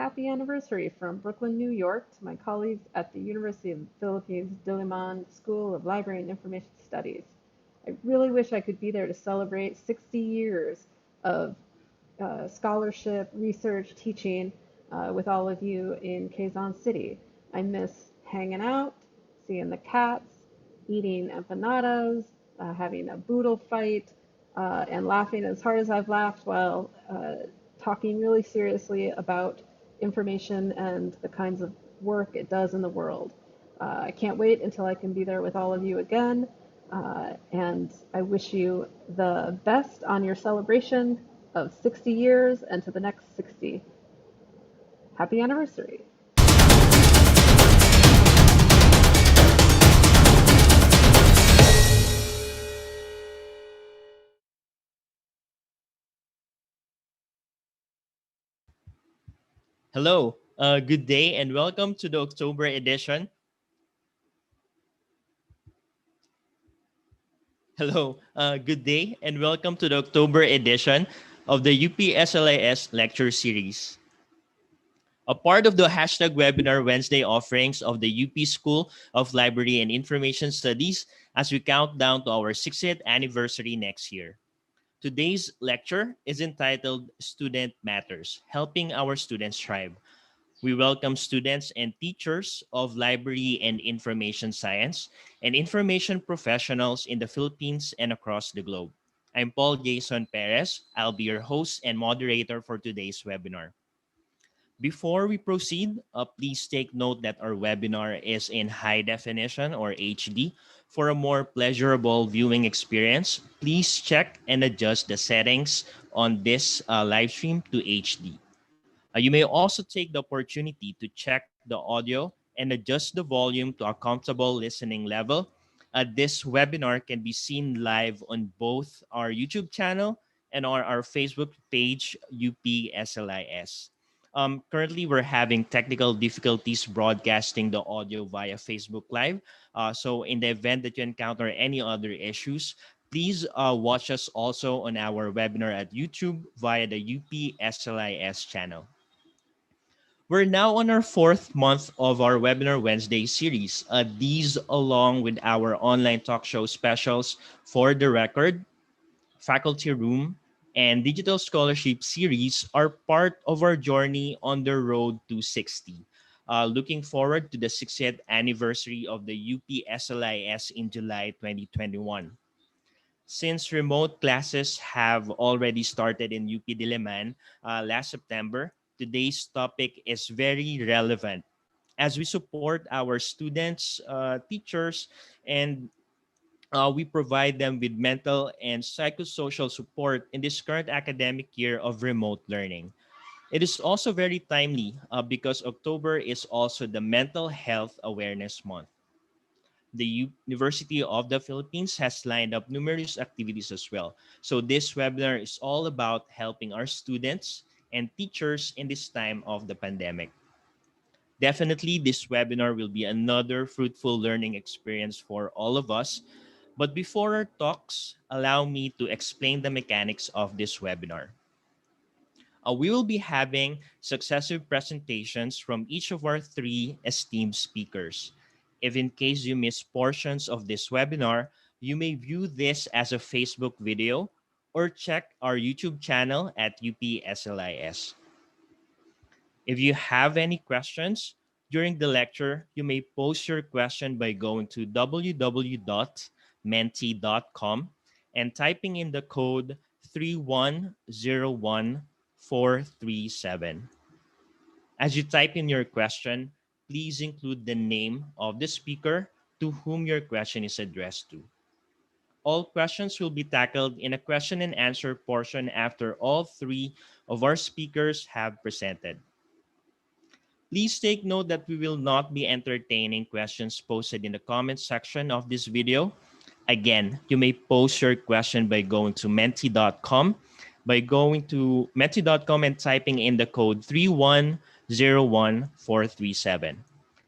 Happy anniversary from Brooklyn, New York to my colleagues at the University of the Philippines Diliman School of Library and Information Studies. I really wish I could be there to celebrate 60 years of scholarship, research, teaching with all of you in Quezon City. I miss hanging out, seeing the cats, eating empanadas, having a boodle fight, and laughing as hard as I've laughed while talking really seriously about information and the kinds of work it does in the world. I can't wait until I can be there with all of you again. And I wish you the best on your celebration of 60 years and to the next 60. Happy anniversary. Hello, good day, and welcome to the October edition. Hello, good day, and welcome to the October edition of the UP Lecture Series. A part of the hashtag webinar Wednesday offerings of the UP School of Library and Information Studies as we count down to our 60th anniversary next year. Today's lecture is entitled Student Matters, Helping Our Students Thrive. We welcome students and teachers of library and information science and information professionals in the Philippines and across the globe. I'm Paul Jason Perez. I'll be your host and moderator for today's webinar. Before we proceed, please take note that our webinar is in high definition or HD. For a more pleasurable viewing experience, please check and adjust the settings on this live stream to HD. You may also take the opportunity to check the audio and adjust the volume to a comfortable listening level. This webinar can be seen live on both our YouTube channel and on our Facebook page, UPSLIS. Currently, we're having technical difficulties broadcasting the audio via Facebook Live. So in the event that you encounter any other issues, please watch us also on our webinar at YouTube via the UPSLIS channel. We're now on our fourth month of our Webinar Wednesday series. These, along with our online talk show specials for the record, faculty room, and digital scholarship series, are part of our journey on the road to 60. Looking forward to the 60th anniversary of the UPSLIS in July 2021. Since remote classes have already started in UP Diliman last September, today's topic is very relevant as we support our students, teachers, and we provide them with mental and psychosocial support in this current academic year of remote learning. It is also very timely because October is also the Mental Health Awareness Month. The University of the Philippines has lined up numerous activities as well. So this webinar is all about helping our students and teachers in this time of the pandemic. Definitely, this webinar will be another fruitful learning experience for all of us. But before our talks, allow me to explain the mechanics of this webinar. We will be having successive presentations from each of our three esteemed speakers. If in case you miss portions of this webinar, you may view this as a Facebook video or check our YouTube channel at UPSLIS. If you have any questions during the lecture, you may post your question by going to www.menti.com and typing in the code 3101437. As you type in your question, please include the name of the speaker to whom your question is addressed to. All questions will be tackled in a question and answer portion after all three of our speakers have presented. Please take note that we will not be entertaining questions posted in the comments section of this video. Again, you may post your question by going to menti.com, and typing in the code 3101437.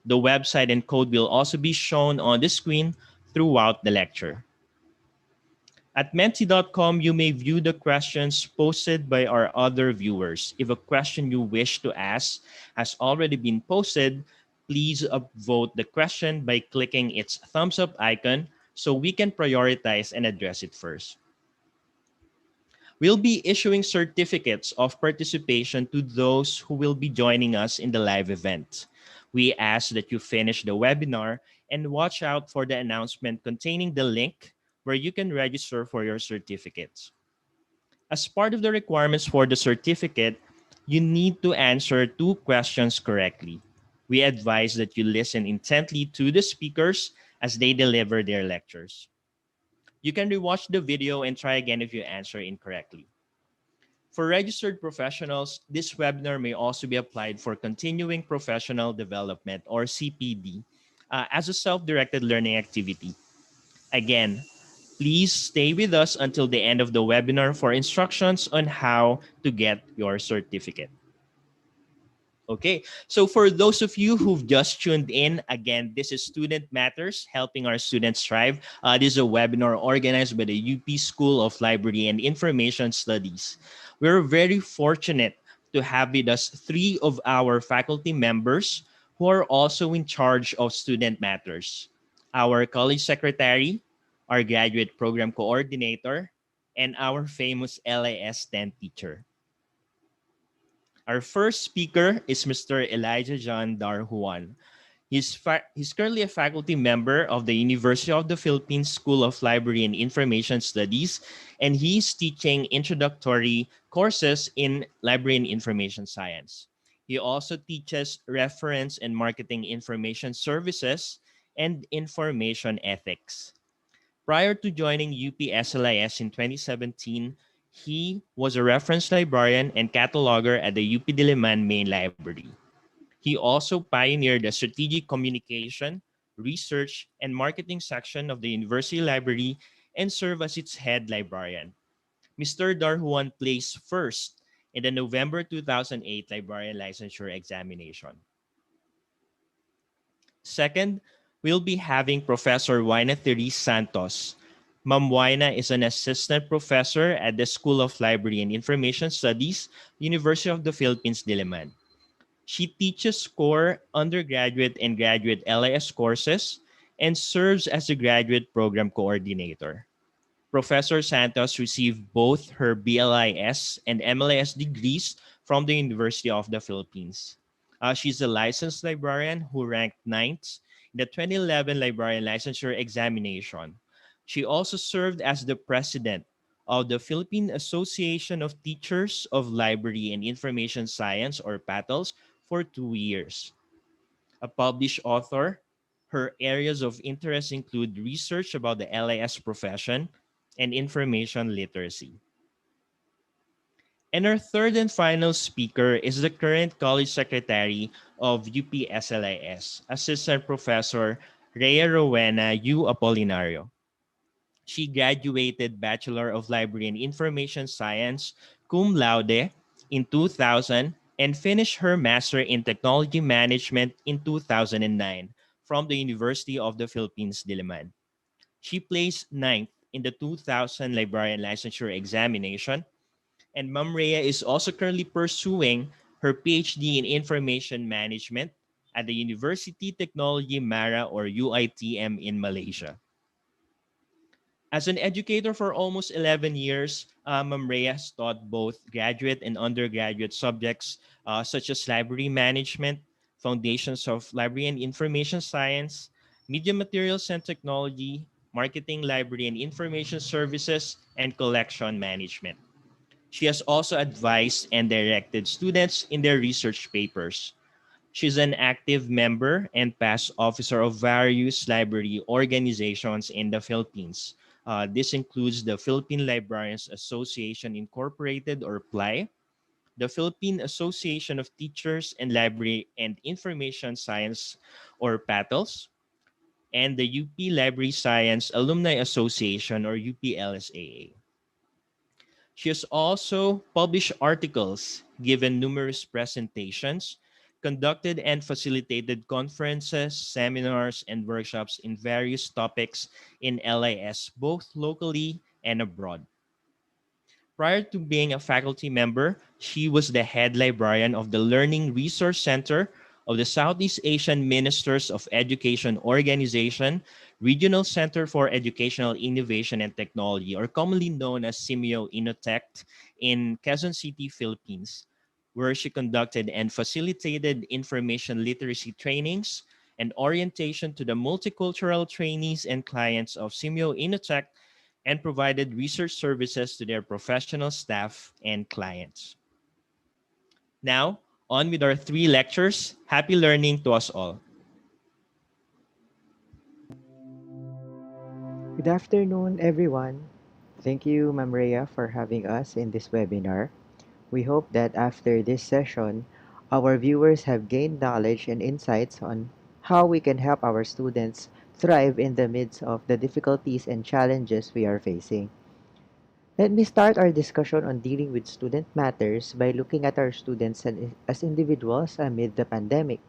The website and code will also be shown on the screen throughout the lecture. At menti.com, you may view the questions posted by our other viewers. If a question you wish to ask has already been posted, please upvote the question by clicking its thumbs up icon so we can prioritize and address it first. We'll be issuing certificates of participation to those who will be joining us in the live event. We ask that you finish the webinar and watch out for the announcement containing the link where you can register for your certificates. As part of the requirements for the certificate, you need to answer two questions correctly. We advise that you listen intently to the speakers as they deliver their lectures. You can rewatch the video and try again if you answer incorrectly. For registered professionals, this webinar may also be applied for continuing professional development or CPD as a self-directed learning activity. Again, please stay with us until the end of the webinar for instructions on how to get your certificate. Okay, so for those of you who've just tuned in, again, this is Student Matters, helping our students thrive. This is a webinar organized by the UP School of Library and Information Studies. We're very fortunate to have with us three of our faculty members who are also in charge of Student Matters. Our college secretary, our graduate program coordinator, and our famous LAS 10 teacher. Our first speaker is Mr. Elijah John Darhuan. He's currently a faculty member of the University of the Philippines School of Library and Information Studies, and he's teaching introductory courses in library and information science. He also teaches reference and marketing information services and information ethics. Prior to joining UP-SLIS in 2017, he was a reference librarian and cataloger at the UP Diliman Main Library. He also pioneered the strategic communication, research, and marketing section of the University Library and served as its head librarian. Mr. Darhuan placed first in the November 2008 librarian licensure examination. Second, we'll be having Professor Waina Therese Santos. Ma'am Waina is an assistant professor at the School of Library and Information Studies, University of the Philippines, Diliman. She teaches core undergraduate and graduate LIS courses and serves as the graduate program coordinator. Professor Santos received both her BLIS and MLIS degrees from the University of the Philippines. She's a licensed librarian who ranked ninth in the 2011 librarian licensure examination. She also served as the president of the Philippine Association of Teachers of Library and Information Science, or PATLS, for 2 years. A published author, her areas of interest include research about the LIS profession and information literacy. And our third and final speaker is the current college secretary of UP-SLIS, Assistant Professor Rhea Rowena U. Apolinario. She graduated Bachelor of Library and Information Science cum laude in 2000 and finished her Master in Technology Management in 2009 from the University of the Philippines, Diliman. She placed ninth in the 2000 Librarian Licensure Examination, and Ma'am Rhea is also currently pursuing her PhD in Information Management at the University Technology Mara, or UITM, in Malaysia. As an educator for almost 11 years, Ma'am Rhea has taught both graduate and undergraduate subjects such as library management, foundations of library and information science, media materials and technology, marketing, library and information services, and collection management. She has also advised and directed students in their research papers. She's an active member and past officer of various library organizations in the Philippines. This includes the Philippine Librarians Association Incorporated, or PLI, the Philippine Association of Teachers and Library and Information Science, or PATLS, and the UP Library Science Alumni Association, or UPLSAA. She has also published articles, given numerous presentations, conducted and facilitated conferences, seminars, and workshops in various topics in LIS, both locally and abroad. Prior to being a faculty member, she was the head librarian of the Learning Resource Center of the Southeast Asian Ministers of Education Organization, Regional Center for Educational Innovation and Technology, or commonly known as SIMEO Inotect, in Quezon City, Philippines, where she conducted and facilitated information literacy trainings and orientation to the multicultural trainees and clients of SIMEO Inotect and provided research services to their professional staff and clients. Now, on with our three lectures. Happy learning to us all. Good afternoon, everyone. Thank you, Ma'am Rhea, for having us in this webinar. We hope that after this session, our viewers have gained knowledge and insights on how we can help our students thrive in the midst of the difficulties and challenges we are facing. Let me start our discussion on dealing with student matters by looking at our students as individuals amid the pandemic.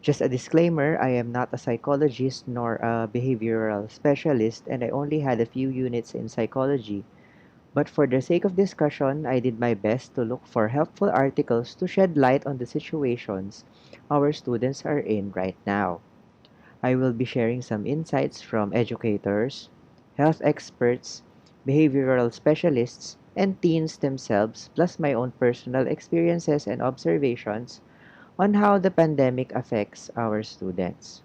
Just a disclaimer, I am not a psychologist nor a behavioral specialist, and I only had a few units in psychology. But for the sake of discussion, I did my best to look for helpful articles to shed light on the situations our students are in right now. I will be sharing some insights from educators, health experts, behavioral specialists, and teens themselves, plus my own personal experiences and observations on how the pandemic affects our students.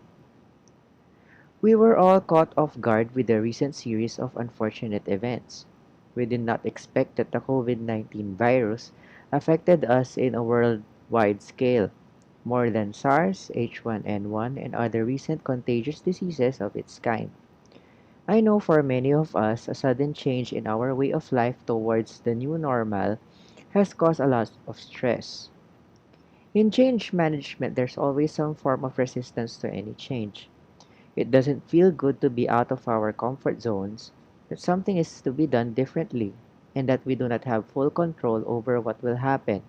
We were all caught off guard with the recent series of unfortunate events. We did not expect that the COVID-19 virus affected us in a worldwide scale, more than SARS, H1N1, and other recent contagious diseases of its kind. I know for many of us, a sudden change in our way of life towards the new normal has caused a lot of stress. In change management, there's always some form of resistance to any change. It doesn't feel good to be out of our comfort zones, that something is to be done differently, and that we do not have full control over what will happen.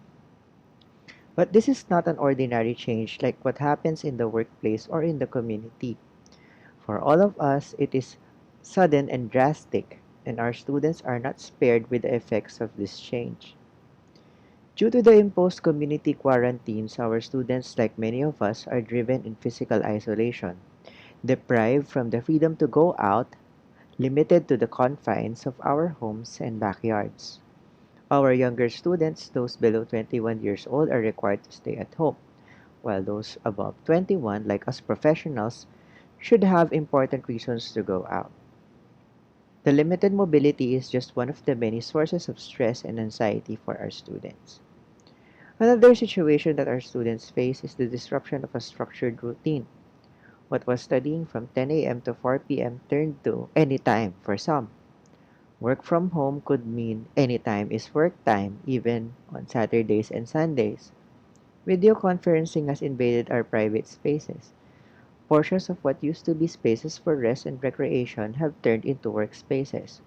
But this is not an ordinary change like what happens in the workplace or in the community. For all of us, it is sudden and drastic, and our students are not spared with the effects of this change. Due to the imposed community quarantines, our students, like many of us, are driven in physical isolation, deprived from the freedom to go out, limited to the confines of our homes and backyards. Our younger students, those below 21 years old, are required to stay at home, while those above 21, like us professionals, should have important reasons to go out. The limited mobility is just one of the many sources of stress and anxiety for our students. Another situation that our students face is the disruption of a structured routine. What was studying from 10 a.m. to 4 p.m. turned to any time for some. Work from home could mean any time is work time, even on Saturdays and Sundays. Video conferencing has invaded our private spaces. Portions of what used to be spaces for rest and recreation have turned into workspaces.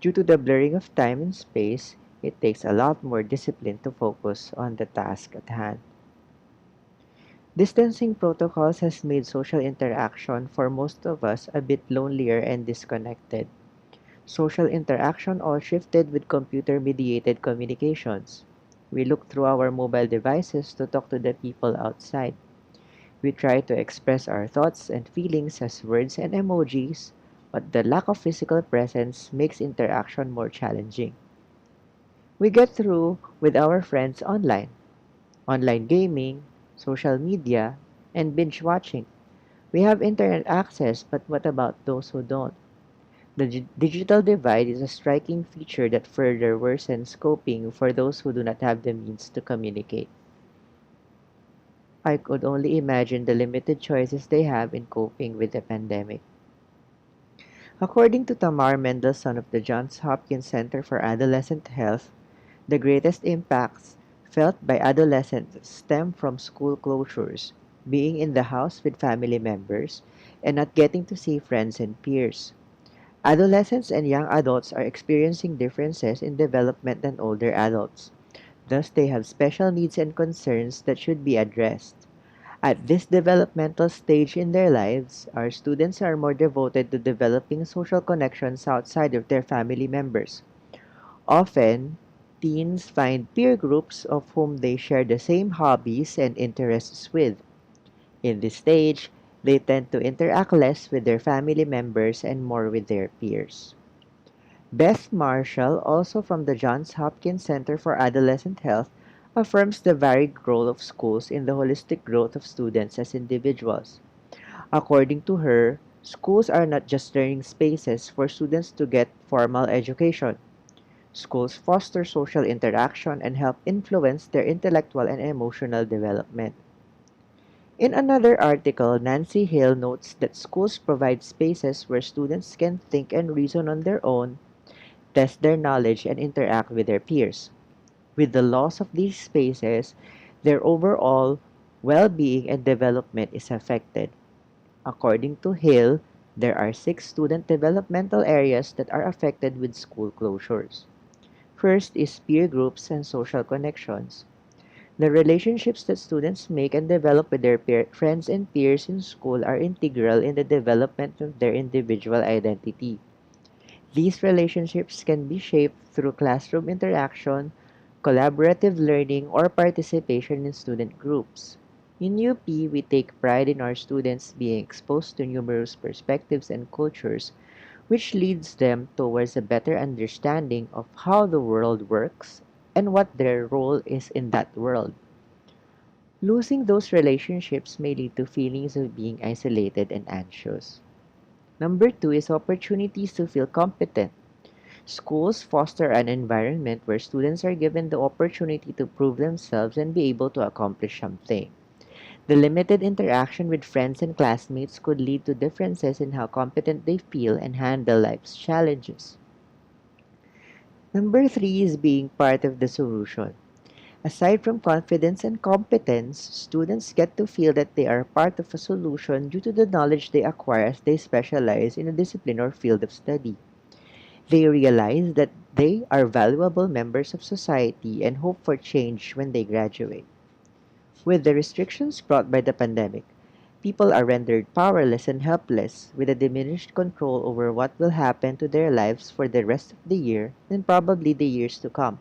Due to the blurring of time and space, it takes a lot more discipline to focus on the task at hand. Distancing protocols has made social interaction for most of us a bit lonelier and disconnected. Social interaction all shifted with computer mediated communications. We look through our mobile devices to talk to the people outside. We try to express our thoughts and feelings as words and emojis, but the lack of physical presence makes interaction more challenging. We get through with our friends online gaming, social media, and binge watching. We have internet access, but what about those who don't? The digital divide is a striking feature that further worsens coping for those who do not have the means to communicate. I could only imagine the limited choices they have in coping with the pandemic. According to Tamar Mendelssohn of the Johns Hopkins Center for Adolescent Health, the greatest impacts felt by adolescents stem from school closures, being in the house with family members, and not getting to see friends and peers. Adolescents and young adults are experiencing differences in development than older adults. Thus, they have special needs and concerns that should be addressed. At this developmental stage in their lives, our students are more devoted to developing social connections outside of their family members. Often, teens find peer groups of whom they share the same hobbies and interests with. In this stage, they tend to interact less with their family members and more with their peers. Beth Marshall, also from the Johns Hopkins Center for Adolescent Health, affirms the varied role of schools in the holistic growth of students as individuals. According to her, schools are not just learning spaces for students to get formal education. Schools foster social interaction and help influence their intellectual and emotional development. In another article, Nancy Hill notes that schools provide spaces where students can think and reason on their own, test their knowledge, and interact with their peers. With the loss of these spaces, their overall well being and development is affected. According to Hill, there are six student developmental areas that are affected with school closures. First is peer groups and social connections. The relationships that students make and develop with their friends and peers in school are integral in the development of their individual identity. These relationships can be shaped through classroom interaction, collaborative learning, or participation in student groups. In UP, we take pride in our students being exposed to numerous perspectives and cultures, which leads them towards a better understanding of how the world works and what their role is in that world. Losing those relationships may lead to feelings of being isolated and anxious. Number two is opportunities to feel competent. Schools foster an environment where students are given the opportunity to prove themselves and be able to accomplish something. The limited interaction with friends and classmates could lead to differences in how competent they feel and handle life's challenges. Number three is being part of the solution. Aside from confidence and competence, students get to feel that they are part of a solution due to the knowledge they acquire as they specialize in a discipline or field of study. They realize that they are valuable members of society and hope for change when they graduate. With the restrictions brought by the pandemic, people are rendered powerless and helpless with a diminished control over what will happen to their lives for the rest of the year and probably the years to come.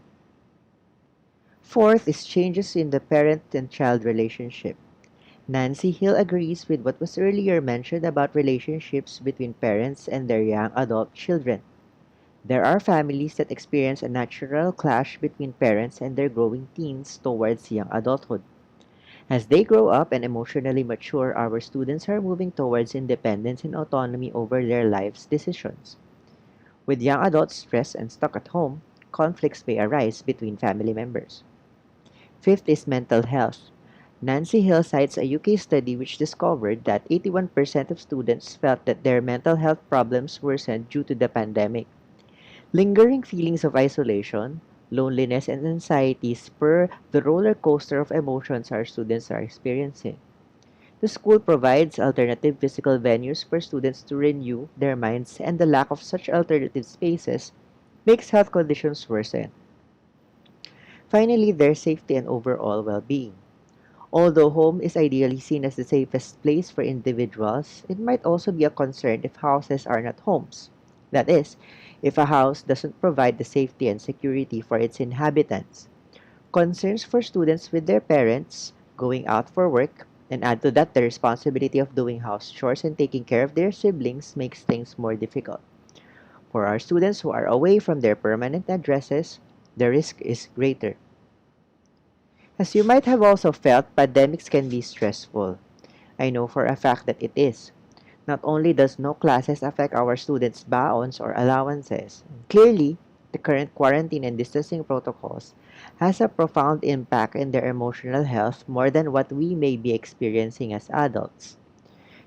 Fourth is changes in the parent and child relationship. Nancy Hill agrees with what was earlier mentioned about relationships between parents and their young adult children. There are families that experience a natural clash between parents and their growing teens towards young adulthood. As they grow up and emotionally mature, our students are moving towards independence and autonomy over their life's decisions. With young adults stressed and stuck at home, conflicts may arise between family members. Fifth is mental health. Nancy Hill cites a UK study which discovered that 81% of students felt that their mental health problems worsened due to the pandemic. Lingering feelings of isolation, loneliness, and anxiety spur the roller coaster of emotions our students are experiencing. The school provides alternative physical venues for students to renew their minds, and the lack of such alternative spaces makes health conditions worsen. Finally, their safety and overall well being. Although home is ideally seen as the safest place for individuals, it might also be a concern if houses are not homes. That is, if a house doesn't provide the safety and security for its inhabitants. Concerns for students with their parents going out for work, and add to that the responsibility of doing house chores and taking care of their siblings makes things more difficult. For our students who are away from their permanent addresses, the risk is greater. As you might have also felt, pandemics can be stressful. I know for a fact that it is. Not only does no classes affect our students' baons or allowances, clearly, the current quarantine and distancing protocols has a profound impact in their emotional health more than what we may be experiencing as adults.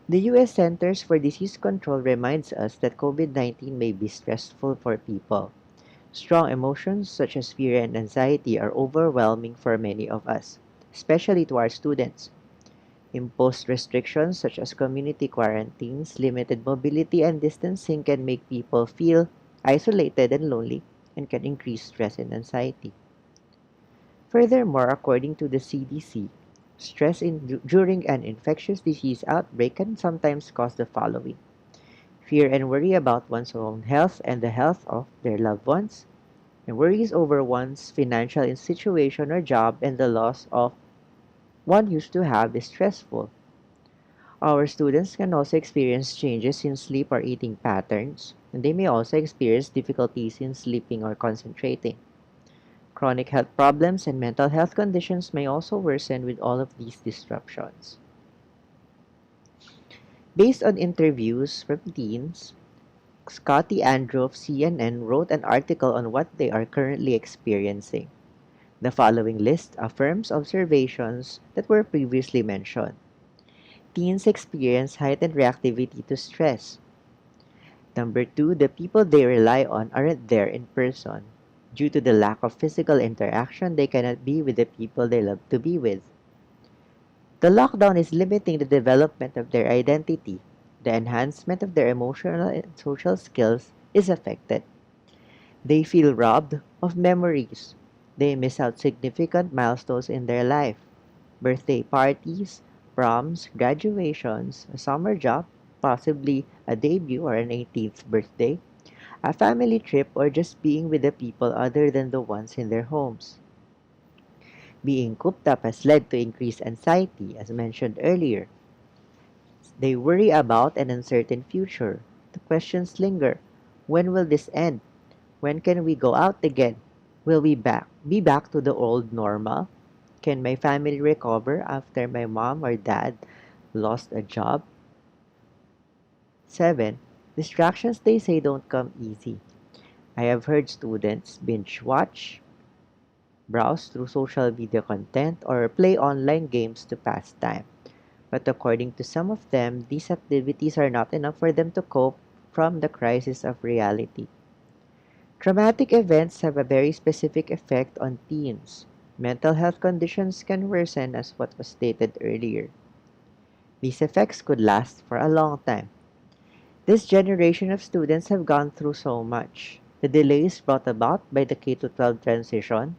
The US Centers for Disease Control reminds us that COVID-19 may be stressful for people. Strong emotions such as fear and anxiety are overwhelming for many of us, especially to our students. Imposed restrictions such as community quarantines, limited mobility, and distancing can make people feel isolated and lonely and can increase stress and anxiety. Furthermore, according to the CDC, Stress during an infectious disease outbreak can sometimes cause the following: fear and worry about one's own health and the health of their loved ones, and worries over one's financial situation or job and the loss of one used to have is stressful. Our students can also experience changes in sleep or eating patterns, and they may also experience difficulties in sleeping or concentrating. Chronic health problems and mental health conditions may also worsen with all of these disruptions. Based on interviews from teens, Scotty Andrew of CNN wrote an article on what they are currently experiencing. The following list affirms observations that were previously mentioned. Teens experience heightened reactivity to stress. Number two, the people they rely on aren't there in person. Due to the lack of physical interaction, they cannot be with the people they love to be with. The lockdown is limiting the development of their identity. The enhancement of their emotional and social skills is affected. They feel robbed of memories. They miss out significant milestones in their life: birthday parties, proms, graduations, a summer job, possibly a debut or an 18th birthday, a family trip, or just being with the people other than the ones in their homes. Being cooped up has led to increased anxiety, as mentioned earlier. They worry about an uncertain future. The questions linger. When will this end? When can we go out again? Will we be back to the old normal? Can my family recover after my mom or dad lost a job? 7. Distractions they say don't come easy. I have heard students binge watch, browse through social media content, or play online games to pass time. But according to some of them, these activities are not enough for them to cope from the crisis of reality. Traumatic events have a very specific effect on teens. Mental health conditions can worsen, as what was stated earlier. These effects could last for a long time. This generation of students have gone through so much. The delays brought about by the K-12 transition,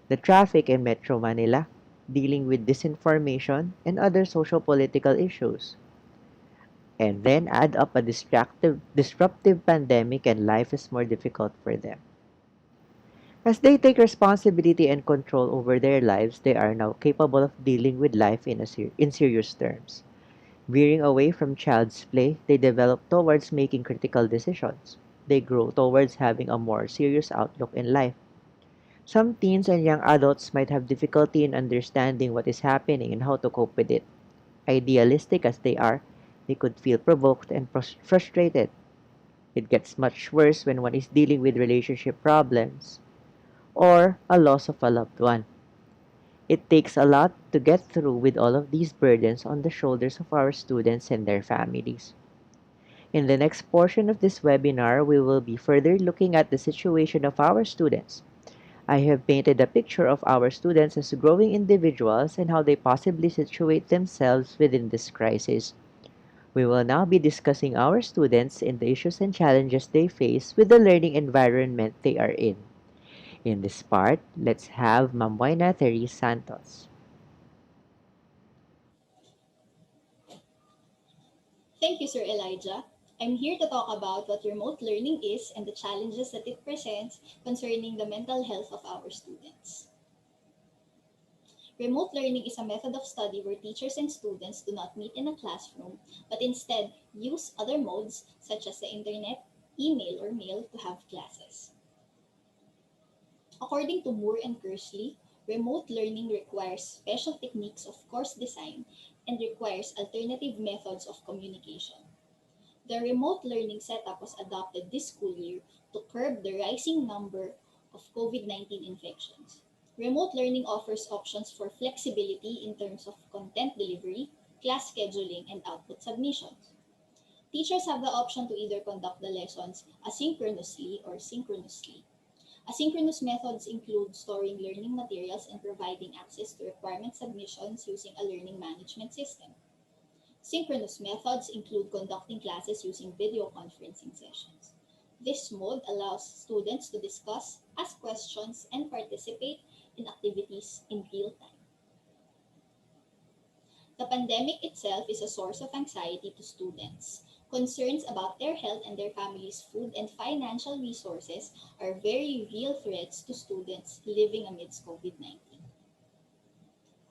the traffic in Metro Manila, dealing with disinformation and other social political issues, and then add up a disruptive pandemic and life is more difficult for them. As they take responsibility and control over their lives, they are now capable of dealing with life in serious terms. Veering away from child's play, they develop towards making critical decisions. They grow towards having a more serious outlook in life. Some teens and young adults might have difficulty in understanding what is happening and how to cope with it. Idealistic as they are, they could feel provoked and frustrated. It gets much worse when one is dealing with relationship problems or a loss of a loved one. It takes a lot to get through with all of these burdens on the shoulders of our students and their families. In the next portion of this webinar, we will be further looking at the situation of our students. I have painted a picture of our students as growing individuals and how they possibly situate themselves within this crisis. We will now be discussing our students and the issues and challenges they face with the learning environment they are in. In this part, let's have Ma'am Moina Therese Santos. Thank you, Sir Elijah. I'm here to talk about what remote learning is and the challenges that it presents concerning the mental health of our students. Remote learning is a method of study where teachers and students do not meet in a classroom, but instead use other modes such as the internet, email, or mail to have classes. According to Moore and Kersley, remote learning requires special techniques of course design and requires alternative methods of communication. The remote learning setup was adopted this school year to curb the rising number of COVID 19 infections. Remote learning offers options for flexibility in terms of content delivery, class scheduling, and output submissions. Teachers have the option to either conduct the lessons asynchronously or synchronously. Asynchronous methods include storing learning materials and providing access to requirement submissions using a learning management system. Synchronous methods include conducting classes using video conferencing sessions. This mode allows students to discuss, ask questions, and participate in activities in real time. The pandemic itself is a source of anxiety to students. Concerns about their health and their family's food and financial resources are very real threats to students living amidst COVID 19.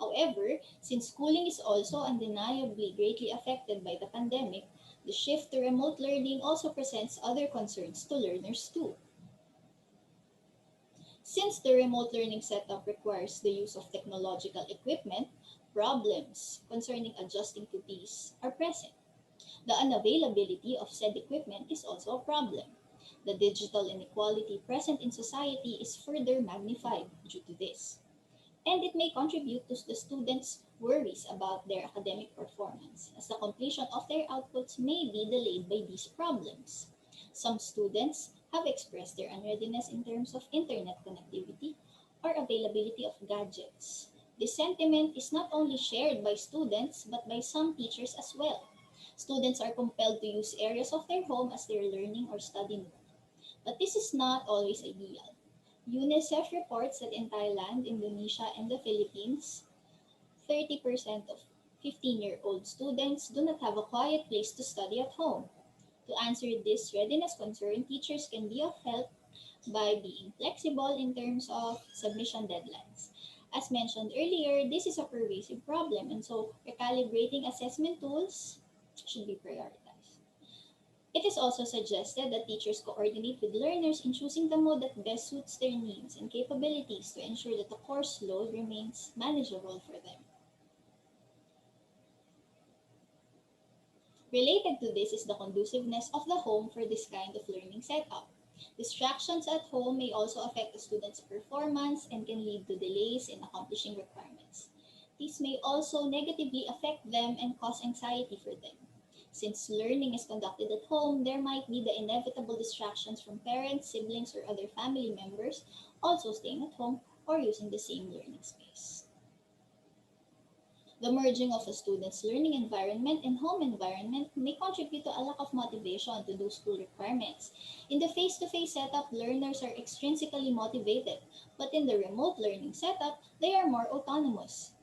However, since schooling is also undeniably greatly affected by the pandemic, the shift to remote learning also presents other concerns to learners too. Since the remote learning setup requires the use of technological equipment, problems concerning adjusting to these are present. The unavailability of said equipment is also a problem. The digital inequality present in society is further magnified due to this, and it may contribute to the students' worries about their academic performance, as the completion of their outputs may be delayed by these problems. Some students have expressed their unreadiness in terms of internet connectivity or availability of gadgets. This sentiment is not only shared by students but by some teachers as well. Students are compelled to use areas of their home as their learning or study room. But this is not always ideal. UNICEF reports that in Thailand, Indonesia, and the Philippines, 30% of 15-year-old students do not have a quiet place to study at home. To answer this readiness concern, teachers can be of help by being flexible in terms of submission deadlines. As mentioned earlier, this is a pervasive problem, and so recalibrating assessment tools should be prioritized. It is also suggested that teachers coordinate with learners in choosing the mode that best suits their needs and capabilities to ensure that the course load remains manageable for them. Related to this is the conduciveness of the home for this kind of learning setup. Distractions at home may also affect a student's performance and can lead to delays in accomplishing requirements. These may also negatively affect them and cause anxiety for them. Since learning is conducted at home, there might be the inevitable distractions from parents, siblings, or other family members also staying at home or using the same learning space. The merging of a student's learning environment and home environment may contribute to a lack of motivation to do school requirements. In the face-to-face setup, learners are extrinsically motivated, but in the remote learning setup, they are more autonomous,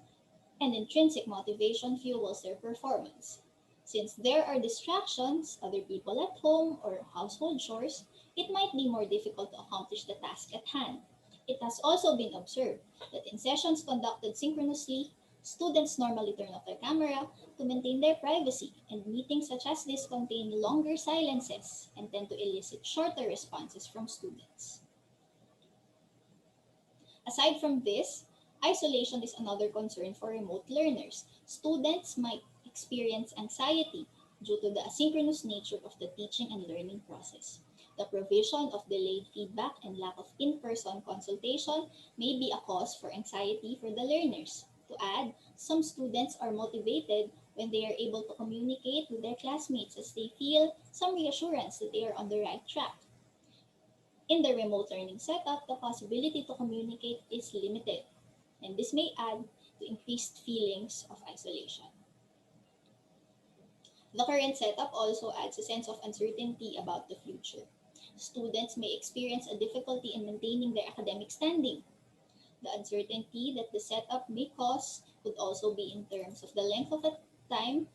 and intrinsic motivation fuels their performance. Since there are distractions, other people at home, or household chores, it might be more difficult to accomplish the task at hand. It has also been observed that in sessions conducted synchronously, students normally turn off their camera to maintain their privacy, and meetings such as this contain longer silences and tend to elicit shorter responses from students. Aside from this, isolation is another concern for remote learners. Students might experience anxiety due to the asynchronous nature of the teaching and learning process. The provision of delayed feedback and lack of in person consultation may be a cause for anxiety for the learners. To add, some students are motivated when they are able to communicate with their classmates as they feel some reassurance that they are on the right track. In the remote learning setup, the possibility to communicate is limited, and this may add to increased feelings of isolation. The current setup also adds a sense of uncertainty about the future. Students may experience a difficulty in maintaining their academic standing. The uncertainty that the setup may cause could also be in terms of the length of the time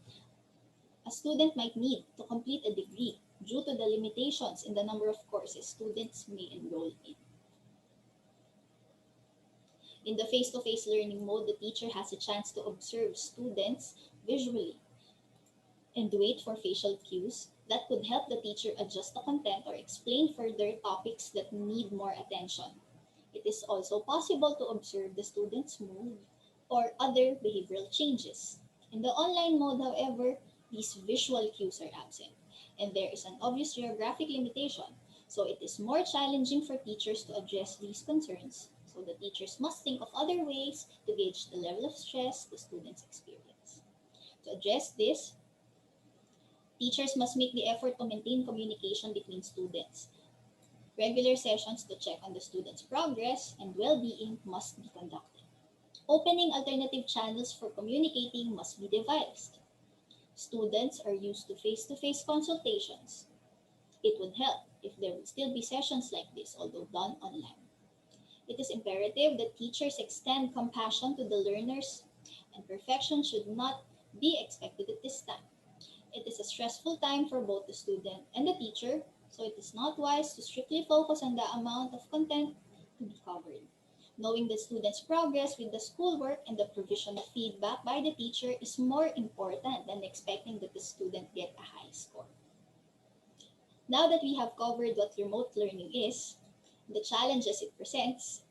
a student might need to complete a degree due to the limitations in the number of courses students may enroll in. In the face-to-face learning mode, the teacher has a chance to observe students visually and wait for facial cues that could help the teacher adjust the content or explain further topics that need more attention. It is also possible to observe the student's mood or other behavioral changes. In the online mode, however, these visual cues are absent, and there is an obvious geographic limitation, so it is more challenging for teachers to address these concerns. So the teachers must think of other ways to gauge the level of stress the students experience. To address this, teachers must make the effort to maintain communication between students. Regular sessions to check on the students' progress and well-being must be conducted. Opening alternative channels for communicating must be devised. Students are used to face-to-face consultations. It would help if there would still be sessions like this, although done online. It is imperative that teachers extend compassion to the learners, and perfection should not be expected at this time. It is a stressful time for both the student and the teacher, so it is not wise to strictly focus on the amount of content to be covered. Knowing the student's progress with the schoolwork and the provision of feedback by the teacher is more important than expecting that the student get a high score. Now that we have covered what remote learning is, the challenges it presents,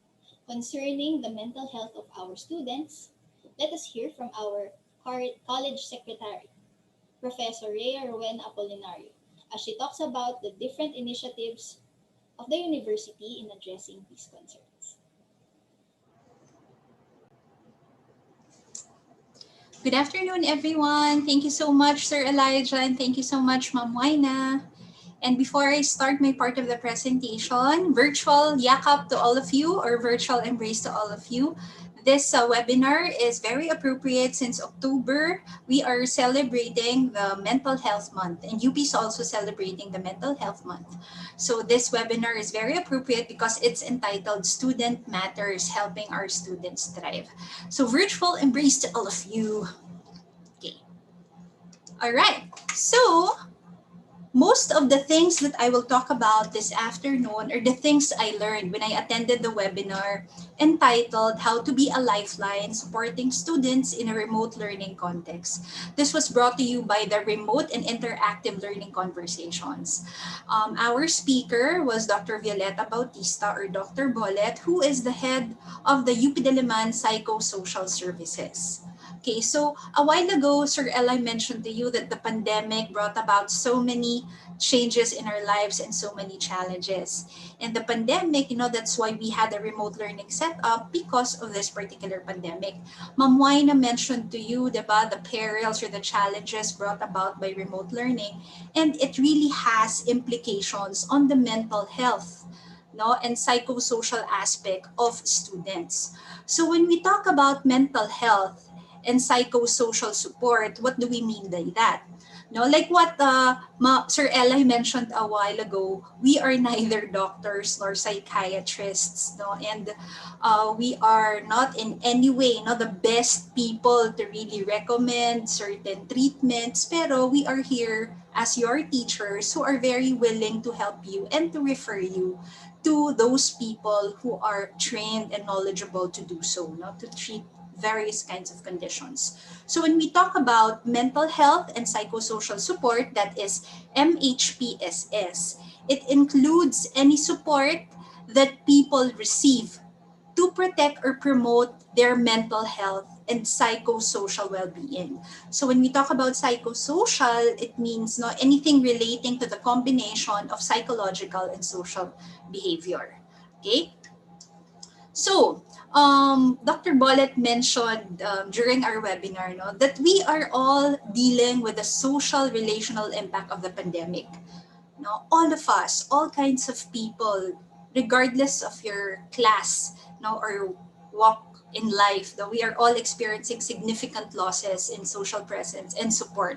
concerning the mental health of our students, let us hear from our college secretary, Professor Rhea Rowena Apolinario, as she talks about the different initiatives of the university in addressing these concerns. Good afternoon, everyone. Thank you so much, Sir Elijah, and thank you so much, Ma'am Waina. And before I start my part of the presentation, virtual yakap to all of you or virtual embrace to all of you. This webinar is very appropriate since October. We are celebrating the Mental Health Month, and UP is also celebrating the Mental Health Month. So this webinar is very appropriate because it's entitled Student Matters, Helping Our Students Thrive. So virtual embrace to all of you. Okay. All right. So most of the things that I will talk about this afternoon are the things I learned when I attended the webinar entitled How to Be a Lifeline Supporting Students in a Remote Learning Context. This was brought to you by the Remote and Interactive Learning Conversations. Our speaker was Dr. Violeta Bautista or Dr. Bolet, who is the head of the UP Diliman Psychosocial Services. Okay, so a while ago, Sir Ella mentioned to you that the pandemic brought about so many changes in our lives and so many challenges. And the pandemic, that's why we had a remote learning setup because of this particular pandemic. Ma'am Waina mentioned to you about the perils or the challenges brought about by remote learning, and it really has implications on the mental health, no, and psychosocial aspect of students. So when we talk about mental health and psychosocial support, what do we mean by that? No, like what Sir Ella mentioned a while ago, we are neither doctors nor psychiatrists, no, and we are not in any way, the best people to really recommend certain treatments. Pero we are here as your teachers who are very willing to help you and to refer you to those people who are trained and knowledgeable to do so, to treat various kinds of conditions. So when we talk about mental health and psychosocial support, that is MHPSS, it includes any support that people receive to protect or promote their mental health and psychosocial well-being. So when we talk about psychosocial, it means anything relating to the combination of psychological and social behavior. Okay? So, Dr. Bollet mentioned during our webinar that we are all dealing with the social relational impact of the pandemic. All of us, all kinds of people, regardless of your class, or walk in life, we are all experiencing significant losses in social presence and support,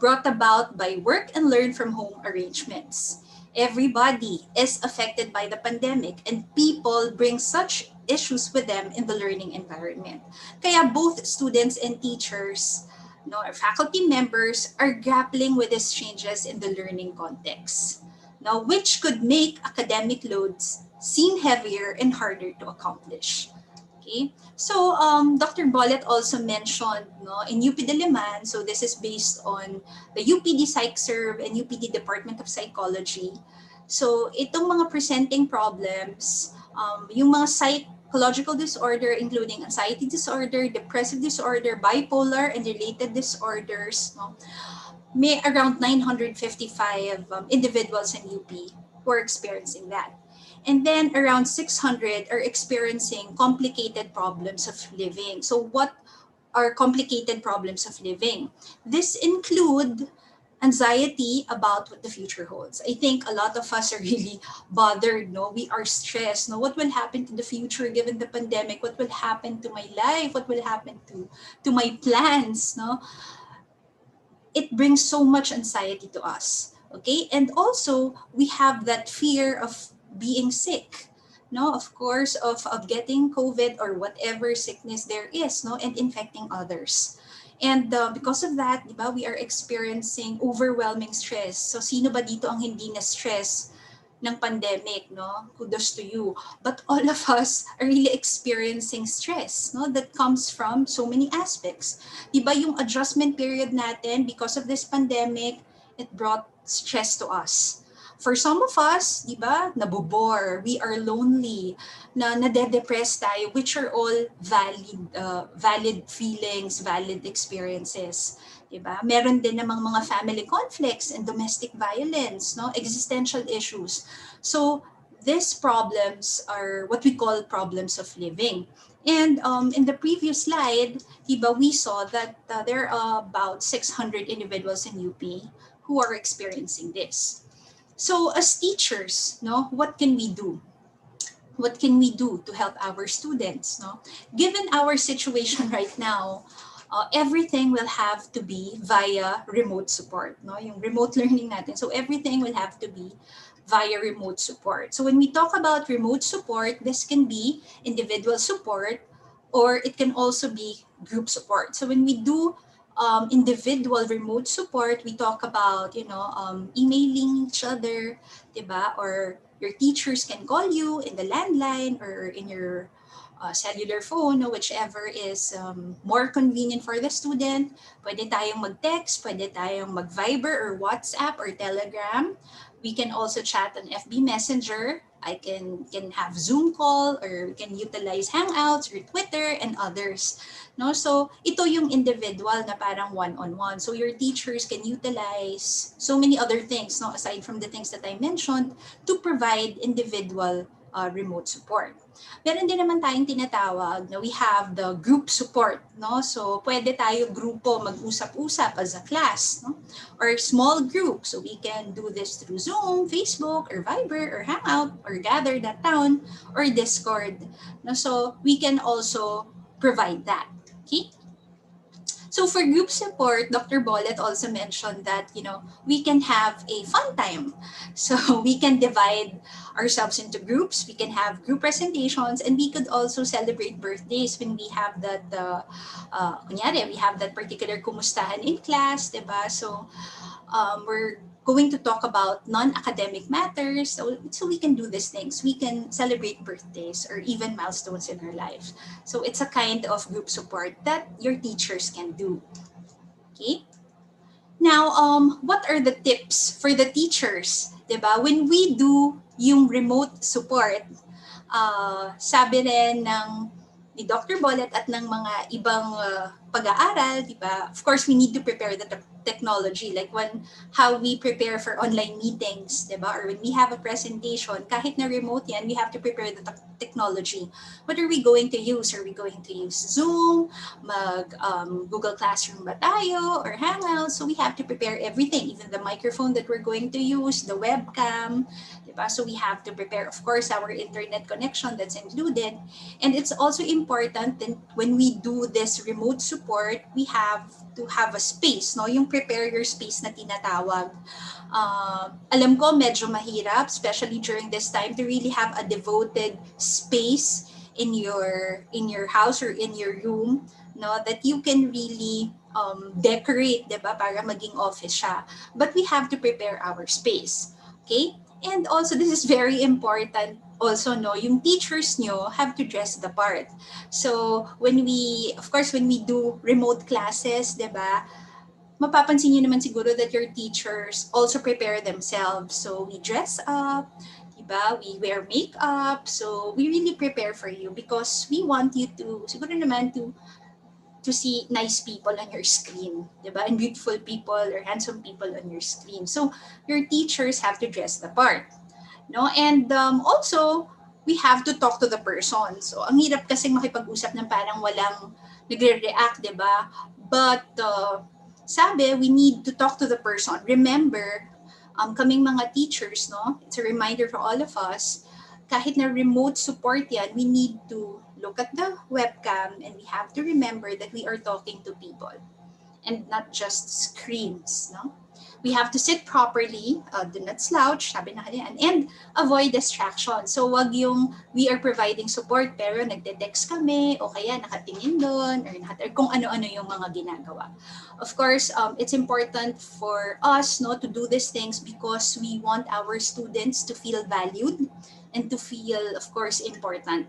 brought about by work and learn from home arrangements. Everybody is affected by the pandemic and people bring such issues with them in the learning environment. Kaya both students and teachers, or faculty members are grappling with these changes in the learning context. Now, which could make academic loads seem heavier and harder to accomplish. Okay, so Dr. Bollet also mentioned in UP Diliman, so this is based on the UPD PsychServe and UPD Department of Psychology. So itong mga presenting problems, yung mga psychological disorder including anxiety disorder, depressive disorder, bipolar and related disorders, may around 955 individuals in UP who are experiencing that. And then around 600 are experiencing complicated problems of living. So what are complicated problems of living? This include anxiety about what the future holds. I think a lot of us are really bothered, we are stressed, what will happen to the future given the pandemic? What will happen to my life? What will happen to my plans, It brings so much anxiety to us. Okay, and also we have that fear of being sick, of course, of getting COVID or whatever sickness there is, and infecting others. And because of that, di ba, we are experiencing overwhelming stress. So sino ba dito ang hindi na stress ng pandemic, no? Kudos to you. But all of us are really experiencing stress, no? That comes from so many aspects. Diba yung adjustment period natin because of this pandemic, it brought stress to us. For some of us, di ba, nabobore, we are lonely, na nade-depress tayo, which are all valid feelings, valid experiences. Diba? Meron din namang mga family conflicts and domestic violence, no? Existential issues. So these problems are what we call problems of living. And in the previous slide, diba, we saw that there are about 600 individuals in UP who are experiencing this. So as teachers, no, what can we do? What can we do to help our students, no? Given our situation right now, everything will have to be via remote support, no? Yung remote learning natin. So everything will have to be via remote support. So when we talk about remote support, this can be individual support or it can also be group support. So when we do individual remote support, we talk about, emailing each other, diba? Or your teachers can call you in the landline or in your cellular phone, no, whichever is more convenient for the student. Pwede tayong mag-text, pwede tayong mag-Viber or WhatsApp or Telegram. We can also chat on FB Messenger. I can have Zoom call or we can utilize Hangouts or Twitter and others. No, so ito yung individual na parang one-on-one. So your teachers can utilize so many other things, no, aside from the things that I mentioned, to provide individual remote support. Meron din naman tayong tinatawag na we have the group support, no? So pwede tayo grupo mag-usap-usap as a class, no? Or small group. So we can do this through Zoom, Facebook, or Viber, or Hangout, or Gather That Town, or Discord. No? So we can also provide that. Okay? So for group support, Dr. Bollet also mentioned that, we can have a fun time. So we can divide ourselves into groups, we can have group presentations, and we could also celebrate birthdays when we have that, kunyari, we have that particular kumustahan in class, diba? So we're going to talk about non-academic matters. So we can do these things. We can celebrate birthdays or even milestones in our life. So it's a kind of group support that your teachers can do. Okay? Now, what are the tips for the teachers? Diba? When we do yung remote support, sabi rin ni Dr. Bollet at ng mga ibang pag-aaral, di ba? Of course, we need to prepare the technology, like how we prepare for online meetings, di ba? Or when we have a presentation, kahit na remote yan, we have to prepare the technology. What are we going to use? Are we going to use Zoom, Google Classroom ba tayo, or Hangouts? So we have to prepare everything, even the microphone that we're going to use, the webcam, diba? So we have to prepare, of course, our internet connection that's included. And it's also important that when we do this remote support, we have to have a space, no? Yung prepare your space na tinatawag. Alam ko medyo mahirap, especially during this time, to really have a devoted space in your house or in your room, no, that you can really decorate, diba, para maging office siya. But we have to prepare our space. Okay? And also, this is very important also, no, yung teachers nyo have to dress the part. So, when we do remote classes, diba, mapapansin nyo naman siguro that your teachers also prepare themselves. So, we dress up, diba, we wear makeup. So, we really prepare for you because we want you to, siguro naman to see nice people on your screen, diba? And beautiful people or handsome people on your screen. So your teachers have to dress the part, no? And also we have to talk to the person. So ang hirap kasi makipag-usap ng parang walang nagre-react, diba? But sabi, we need to talk to the person. Remember, kaming mga teachers, no? It's a reminder for all of us, kahit na remote support yan, we need to look at the webcam and we have to remember that we are talking to people. and not just screens, no? We have to sit properly, do not slouch, sabi na kanyan, and avoid distraction. So wag yung we are providing support pero nagde-text kami o kaya nakatingin doon or kung ano-ano yung mga ginagawa. Of course, it's important for us, no, to do these things because we want our students to feel valued and to feel, of course, important.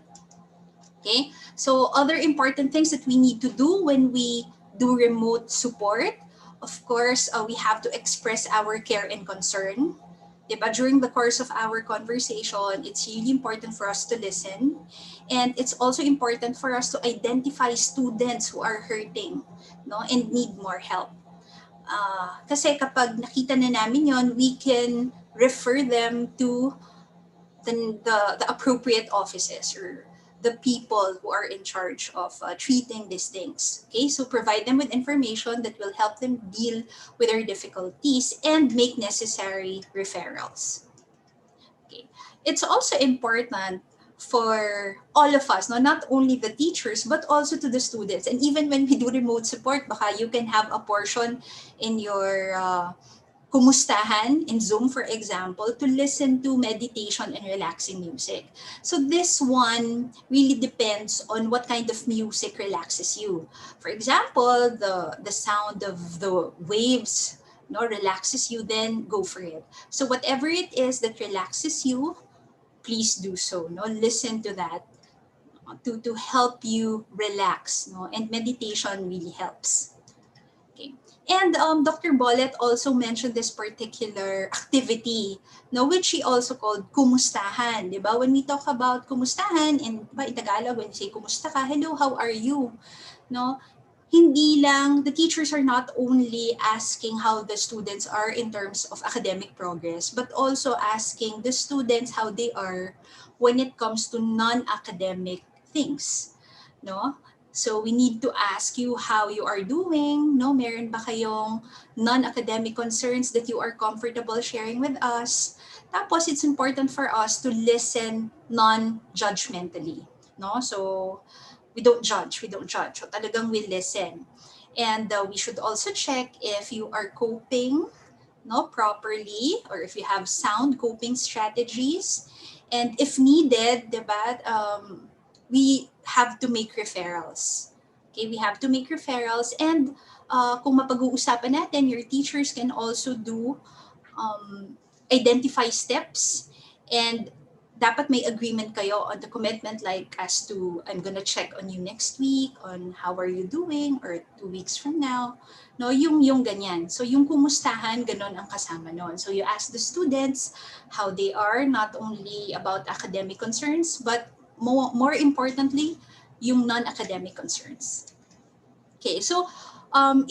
Okay, so other important things that we need to do when we do remote support, of course, we have to express our care and concern. Diba? During the course of our conversation, it's really important for us to listen. And it's also important for us to identify students who are hurting, no, and need more help. Kasi kapag nakita na namin yon, we can refer them to the appropriate offices or the people who are in charge of treating these things. Okay, so provide them with information that will help them deal with their difficulties and make necessary referrals. Okay, it's also important for all of us, no, not only the teachers but also to the students. And even when we do remote support, baka you can have a portion in your kumustahan in Zoom, for example, to listen to meditation and relaxing music. So this one really depends on what kind of music relaxes you. For example, the sound of the waves, no, relaxes you, then go for it. So whatever it is that relaxes you, please do so. No, listen to that to help you relax. No, and meditation really helps. Okay. And Dr. Bollet also mentioned this particular activity, no, which she also called kumustahan. Di ba? When we talk about kumustahan, in Tagalog, when we say kumusta ka, hello, how are you? No, hindi lang, the teachers are not only asking how the students are in terms of academic progress, but also asking the students how they are when it comes to non-academic things. No? So we need to ask you how you are doing, no? Meron ba kayong non-academic concerns that you are comfortable sharing with us? Tapos it's important for us to listen non-judgmentally, no? So we don't judge. So talagang we listen. And we should also check if you are coping, no, properly, or if you have sound coping strategies. And if needed, diba, we have to make referrals. Okay, we have to make referrals. And kung mapag-uusapan natin, your teachers can also do identify steps, and dapat may agreement kayo on the commitment, like as to I'm gonna check on you next week on how are you doing, or 2 weeks from now, no, yung ganyan. So yung kumustahan, ganon ang kasama nun. So you ask the students how they are, not only about academic concerns but more importantly yung non-academic concerns. Okay, so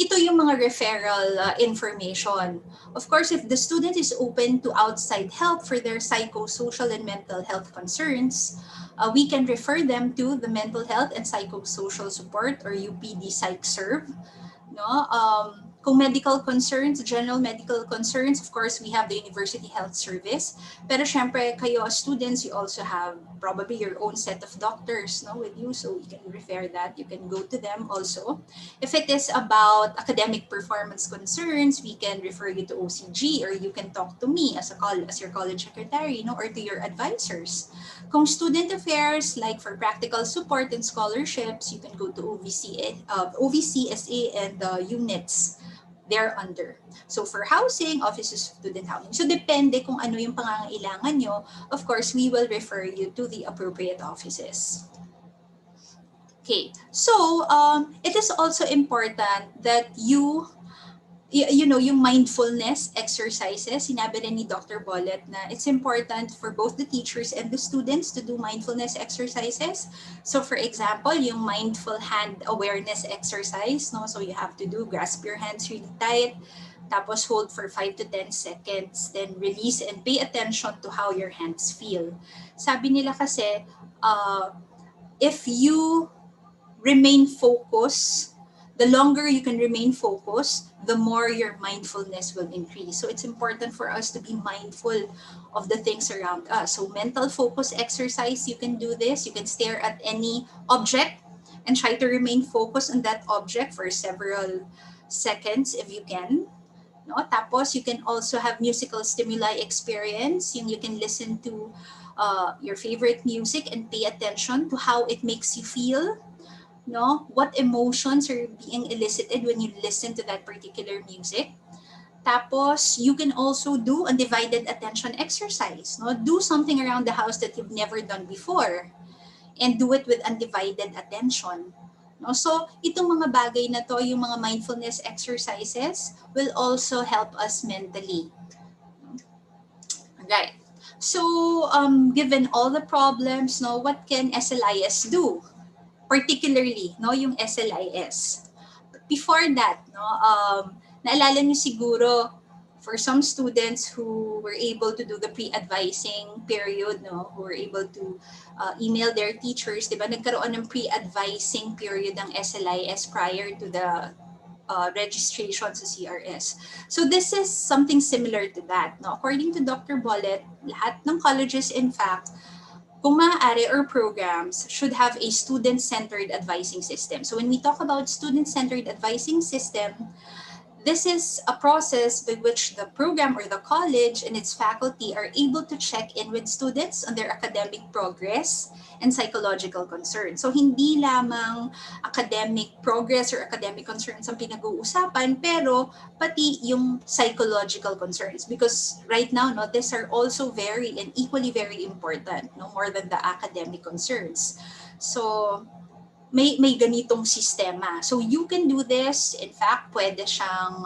ito yung mga referral information. Of course, if the student is open to outside help for their psychosocial and mental health concerns, we can refer them to the Mental Health and Psychosocial Support, or UPD Psych Serve. No? Kung medical concerns, general medical concerns, of course, we have the University Health Service. Pero syempre, kayo as students, you also have probably your own set of doctors, no, with you. So you can refer that. You can go to them also. If it is about academic performance concerns, we can refer you to OCG, or you can talk to me as your college secretary, no, or to your advisors. Kung student affairs, like for practical support and scholarships, you can go to OVCSA and the units they're under. So for housing, Office of Student Housing. So depende kung ano yung pangangailangan nyo. Of course, we will refer you to the appropriate offices. Okay, so it is also important that you know, yung mindfulness exercises, sinabi rin ni Dr. Bollet na it's important for both the teachers and the students to do mindfulness exercises. So for example, yung mindful hand awareness exercise, no? So you have to do grasp your hands really tight, tapos hold for 5 to 10 seconds, then release and pay attention to how your hands feel. Sabi nila kasi, if you remain focused, the longer you can remain focused, the more your mindfulness will increase. So it's important for us to be mindful of the things around us. So mental focus exercise, you can do this. You can stare at any object and try to remain focused on that object for several seconds if you can. No? Tapos, you can also have musical stimuli experience. Yung you can listen to your favorite music and pay attention to how it makes you feel. No? What emotions are being elicited when you listen to that particular music. Tapos, you can also do undivided attention exercise. No? Do something around the house that you've never done before and do it with undivided attention. No? So, itong mga bagay na to, yung mga mindfulness exercises will also help us mentally. Right. So, given all the problems, no, what can SLIS do? Particularly, no, yung SLIS. Before that, no, naalala niyo siguro for some students who were able to do the pre-advising period, no, who were able to email their teachers, di ba, nagkaroon ng pre-advising period ng SLIS prior to the registration sa CRS. So this is something similar to that. No? According to Dr. Bollet, lahat ng colleges, in fact, kung maaari or programs should have a student-centered advising system. So when we talk about student-centered advising system, this is a process by which the program or the college and its faculty are able to check in with students on their academic progress and psychological concerns. So hindi lamang academic progress or academic concerns ang pinag-uusapan, pero pati yung psychological concerns. Because right now, no, these are also very and equally very important, no, more than the academic concerns. So may ganitong sistema. So you can do this. In fact, pwede siyang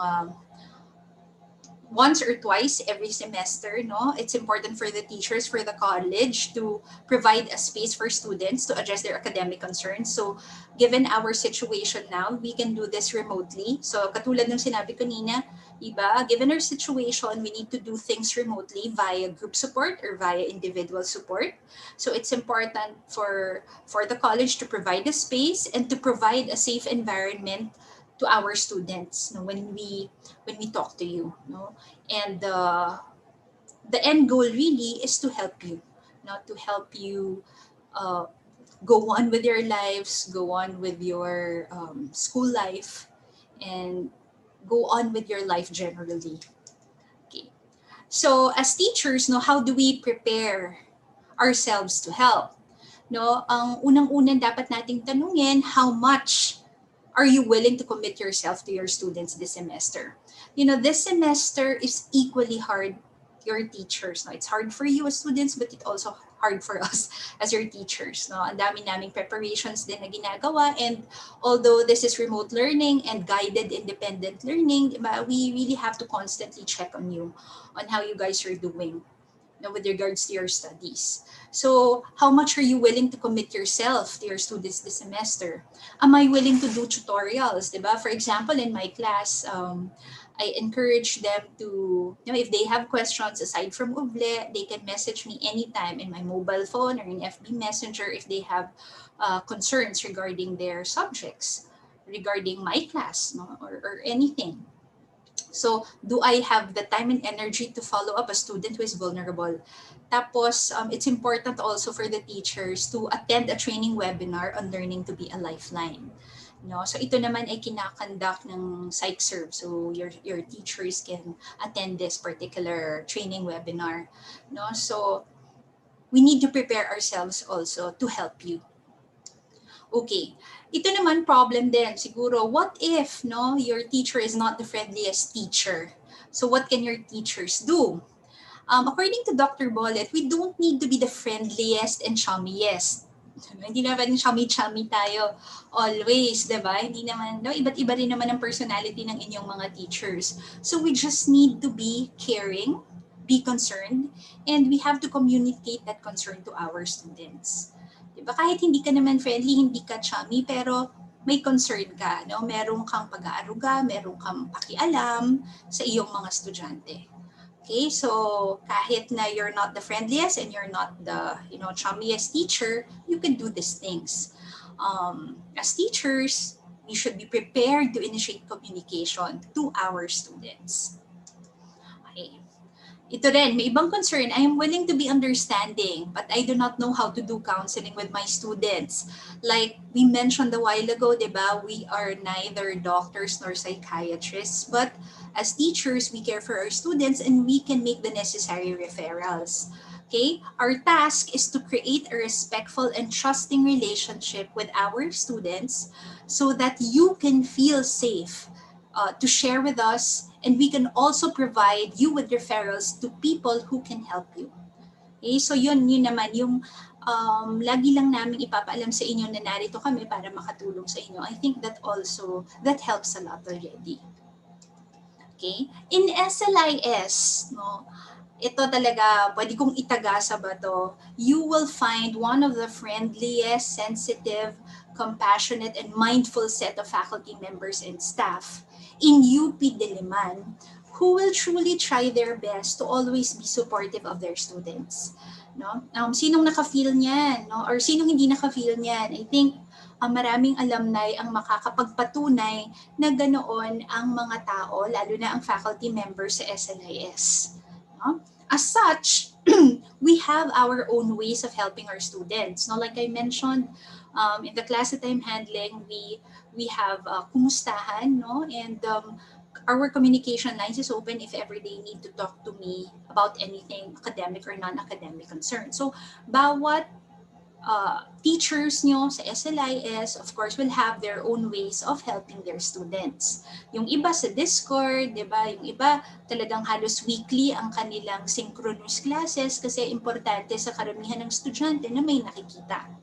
once or twice every semester, no? It's important for the teachers, for the college to provide a space for students to address their academic concerns. So, given our situation now, we can do this remotely. So, katulad ng sinabi ko nina, iba, given our situation, we need to do things remotely via group support or via individual support. So, it's important for the college to provide a space and to provide a safe environment to our students, no, when we talk to you, no, and the end goal really is to help you, not to help you uh, go on with your lives, go on with your school life, and go on with your life generally. Okay, so as teachers, no, how do we prepare ourselves to help? No, ang unang-unang dapat nating tanungin, how much are you willing to commit yourself to your students this semester? You know, this semester is equally hard your teachers. No? It's hard for you as students, but it's also hard for us as your teachers. No? Ang dami naming preparations din na ginagawa. And although this is remote learning and guided independent learning, diba, we really have to constantly check on you, on how you guys are doing, you know, with regards to your studies. So, how much are you willing to commit yourself to your students this semester? Am I willing to do tutorials, diba? For example, in my class, I encourage them to, you know, if they have questions aside from Uble, they can message me anytime in my mobile phone or in FB Messenger if they have concerns regarding their subjects, regarding my class, no, or anything. So, do I have the time and energy to follow up a student who is vulnerable? Tapos, it's important also for the teachers to attend a training webinar on learning to be a lifeline. No? So, ito naman ay kinakandak ng PsychServe. So, your teachers can attend this particular training webinar. No? So, we need to prepare ourselves also to help you. Okay. Ito naman problem din siguro. What if no your teacher is not the friendliest teacher? So what can your teachers do? According to Dr. Bollet, we don't need to be the friendliest and chummiest. Hindi naman chummy-chummy tayo always, di ba? Hindi naman, no? Iba't iba rin naman ang personality ng inyong mga teachers. So we just need to be caring, be concerned, and we have to communicate that concern to our students. Diba? Kahit hindi ka naman friendly, hindi ka chummy, pero may concern ka, no? Meron kang pag-aaruga, meron kang pakialam sa iyong mga estudyante. Okay, so kahit na you're not the friendliest and you're not the, you know, chummiest teacher, you can do these things. As teachers, we should be prepared to initiate communication to our students. Okay. ito rin, may ibang concern. I am willing to be understanding, but I do not know how to do counseling with my students. Like we mentioned a while ago, diba, we are neither doctors nor psychiatrists, but as teachers, we care for our students and we can make the necessary referrals. Okay, our task is to create a respectful and trusting relationship with our students so that you can feel safe to share with us, and we can also provide you with referrals to people who can help you. Okay, so yun naman yung lagi lang namin ipapaalam sa inyo na narito kami para makatulong sa inyo. I think that helps a lot already. Okay? In SLIS, no, ito talaga, pwede kong itagasa ba to? You will find one of the friendliest, sensitive, compassionate, and mindful set of faculty members and staff in UP Diliman who will truly try their best to always be supportive of their students. No? Sinong naka-feel niyan? No? Or sinong hindi naka-feel niyan? I think maraming alumni ang makakapagpatunay na ganoon ang mga tao, lalo na ang faculty members sa SLIS. No? As such, we have our own ways of helping our students. No, like I mentioned, in the class that I'm handling, we have kumustahan, no, and our communication lines is open if ever they need to talk to me about anything academic or non-academic concern. So, bawat teachers nyo sa SLIS, of course, will have their own ways of helping their students. Yung iba sa Discord, di ba? Yung iba talagang halos weekly ang kanilang synchronous classes kasi importante sa karamihan ng estudyante na may nakikita.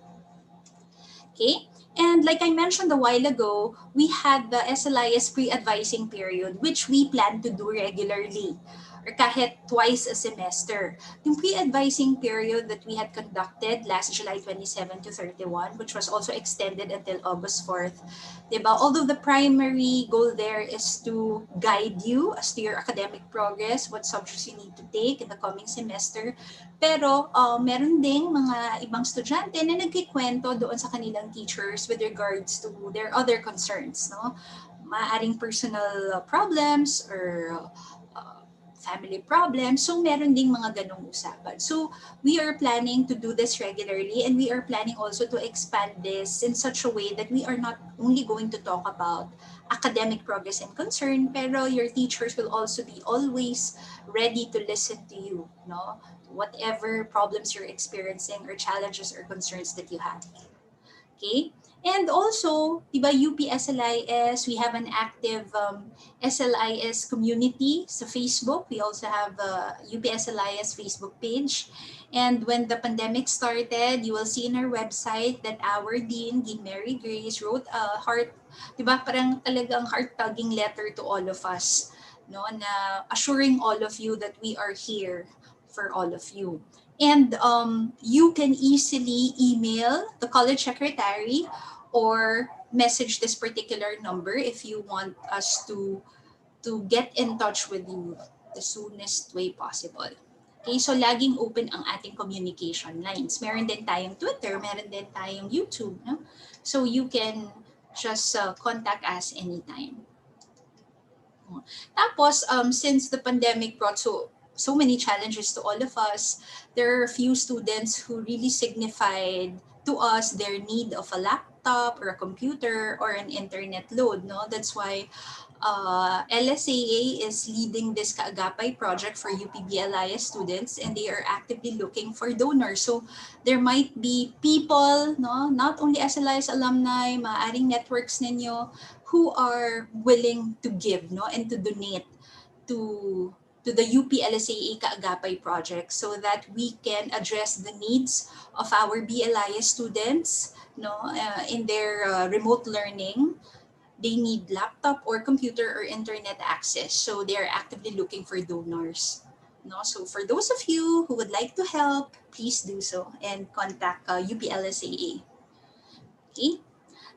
Okay? And like I mentioned a while ago, we had the SLIS pre-advising period, which we plan to do regularly, or kahit twice a semester. Yung pre-advising period that we had conducted last July 27 to 31, which was also extended until August 4th, diba? Although the primary goal there is to guide you as to your academic progress, what subjects you need to take in the coming semester, pero meron ding mga ibang estudyante na nagkikwento doon sa kanilang teachers with regards to their other concerns, no? Maaring personal problems or family problems. So meron ding mga ganong usapan. So we are planning to do this regularly, and we are planning also to expand this in such a way that we are not only going to talk about academic progress and concern, pero your teachers will also be always ready to listen to you, no? Whatever problems you're experiencing or challenges or concerns that you have. Okay? And also, diba, UP SLIS, we have an active SLIS community sa Facebook. We also have a UP SLIS Facebook page. And when the pandemic started, you will see in our website that our Dean Mary Grace, wrote a diba, parang talagang heart-tugging letter to all of us, no, na assuring all of you that we are here for all of you. And you can easily email the college secretary or message this particular number if you want us to get in touch with you the soonest way possible. Okay, so laging open ang ating communication lines. Meron din tayong Twitter, meron din tayong YouTube, no? So you can just contact us anytime. Tapos, since the pandemic brought so many challenges to all of us, there are a few students who really signified to us their need of a laptop or a computer or an internet load. No, that's why LSAA is leading this Kaagapay project for UPBLIS students, and they are actively looking for donors. So there might be people, no, not only SLIS alumni, maaring networks ninyo, who are willing to give, no, and to donate to the UP LSAA Kaagapay project so that we can address the needs of our BLIS students, no, in their remote learning. They need laptop or computer or internet access, so they are actively looking for donors. No, so for those of you who would like to help, please do so and contact UPLSAA. Okay.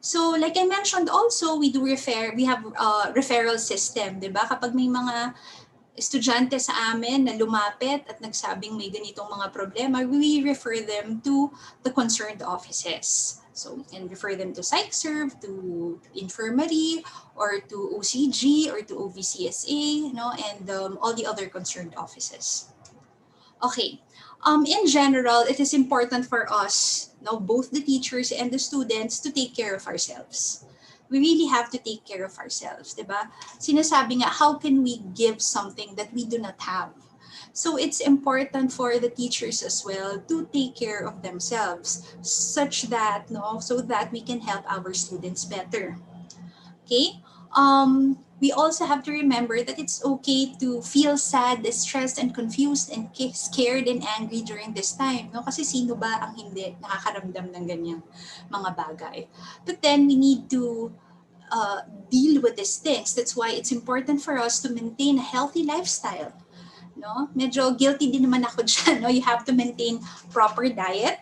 So like I mentioned also, we have a referral system, 'di ba? Kapag may mga estudyante sa amin na lumapit at nagsabing may ganitong mga problema, we refer them to the concerned offices. So we can refer them to PsychServe, to Infirmary, or to OCG, or to OVCSA, no, and all the other concerned offices. Okay. In general, it is important for us, both the teachers and the students, to take care of ourselves. We really have to take care of ourselves, di ba? Sinasabi nga, how can we give something that we do not have? So it's important for the teachers as well to take care of themselves, such that, no, so that we can help our students better. Okay? We also have to remember that it's okay to feel sad, stressed, and confused, and scared and angry during this time. No? Kasi sino ba ang hindi nakakaramdam ng ganyang mga bagay? But then we need to deal with these things. That's why it's important for us to maintain a healthy lifestyle. No? Medyo guilty din naman ako dyan. No? You have to maintain proper diet.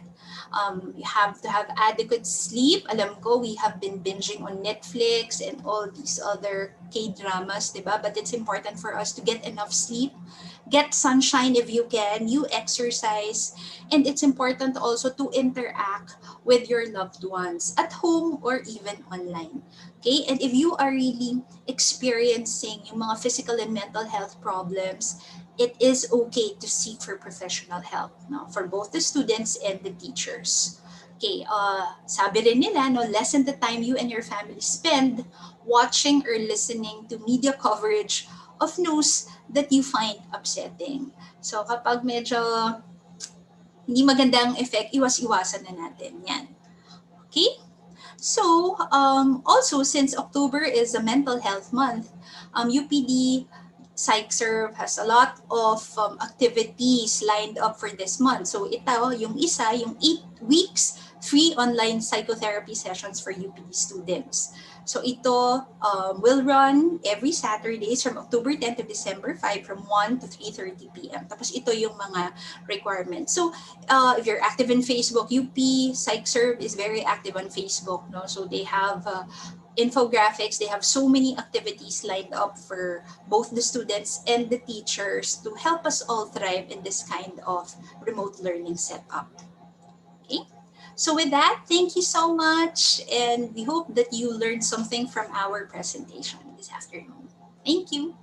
You have to have adequate sleep. Alam ko, we have been binging on Netflix and all these other K-dramas, diba? But it's important for us to get enough sleep, get sunshine if you can, you exercise, and it's important also to interact with your loved ones at home or even online. Okay? And if you are really experiencing yung mga physical and mental health problems, it is okay to seek for professional help, no, for both the students and the teachers. Okay, sabi rin nila, no, lessen the time you and your family spend watching or listening to media coverage of news that you find upsetting. So kapag medyo hindi magandang effect, iwas-iwasan na natin yan. Okay? So, also, since October is a mental health month, UPD PsychServe has a lot of activities lined up for this month. So, ito, yung isa, yung 8 weeks free online psychotherapy sessions for UPD students. So, ito will run every Saturdays from October 10 to December 5 from 1 to 3:30 p.m. Tapos, ito yung mga requirements. So, if you're active in Facebook, UP PsychServe is very active on Facebook. No? So they have infographics. They have so many activities lined up for both the students and the teachers to help us all thrive in this kind of remote learning setup. Okay. So with that, thank you so much, and we hope that you learned something from our presentation this afternoon. Thank you.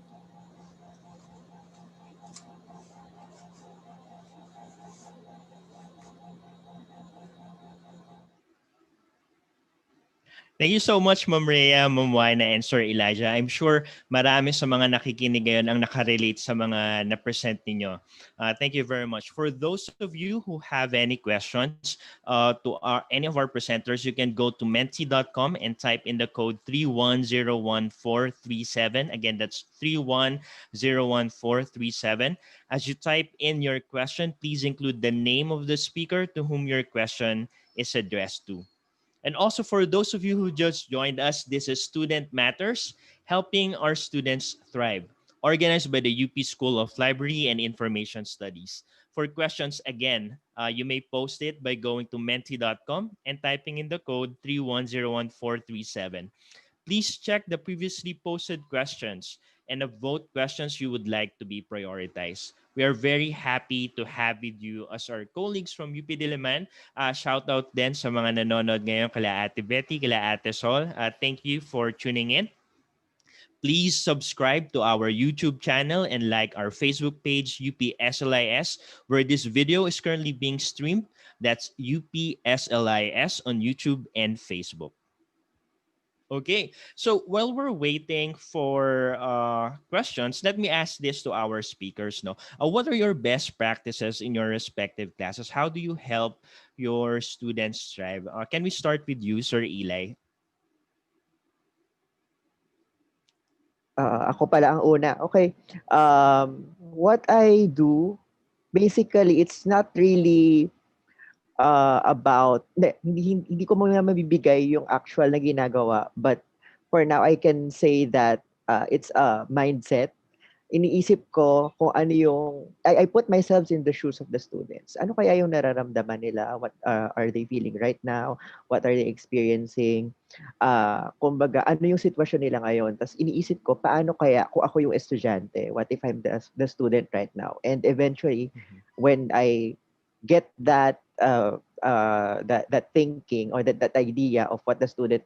Thank you so much, Ma'am Rhea, Ma'am Wina, and Sir Elijah. I'm sure marami sa mga nakikinig ngayon ang nakarelate sa mga na-present ninyo. Thank you very much. For those of you who have any questions any of our presenters, you can go to menti.com and type in the code 3101437. Again, that's 3101437. As you type in your question, please include the name of the speaker to whom your question is addressed to. And also for those of you who just joined us, this is Student Matters, helping our students thrive, organized by the UP School of Library and Information Studies. For questions, again, you may post it by going to menti.com and typing in the code 3101437. Please check the previously posted questions and vote questions you would like to be prioritized. We are very happy to have with you as our colleagues from UP Diliman. Shout out din sa mga nanonood ngayon kila Ate Betty, kila Ate Sol. Thank you for tuning in. Please subscribe to our YouTube channel and like our Facebook page, UPSLIS, where this video is currently being streamed. That's UPSLIS on YouTube and Facebook. Okay, so while we're waiting for questions, let me ask this to our speakers. No, what are your best practices in your respective classes? How do you help your students strive? Can we start with you, Sir Eli? Ako pala ang una. Okay. What I do, basically, it's not really about, hindi ko muna mabibigay yung actual na ginagawa. But for now, I can say that it's a mindset. Iniisip ko kung ano yung, I put myself in the shoes of the students. Ano kaya yung nararamdaman nila? What are they feeling right now? What are they experiencing? Kumbaga, ano yung sitwasyon nila ngayon? Tapos iniisip ko, paano kaya kung ako yung estudyante? What if I'm the student right now? And eventually, when I get that thinking or that idea of what the student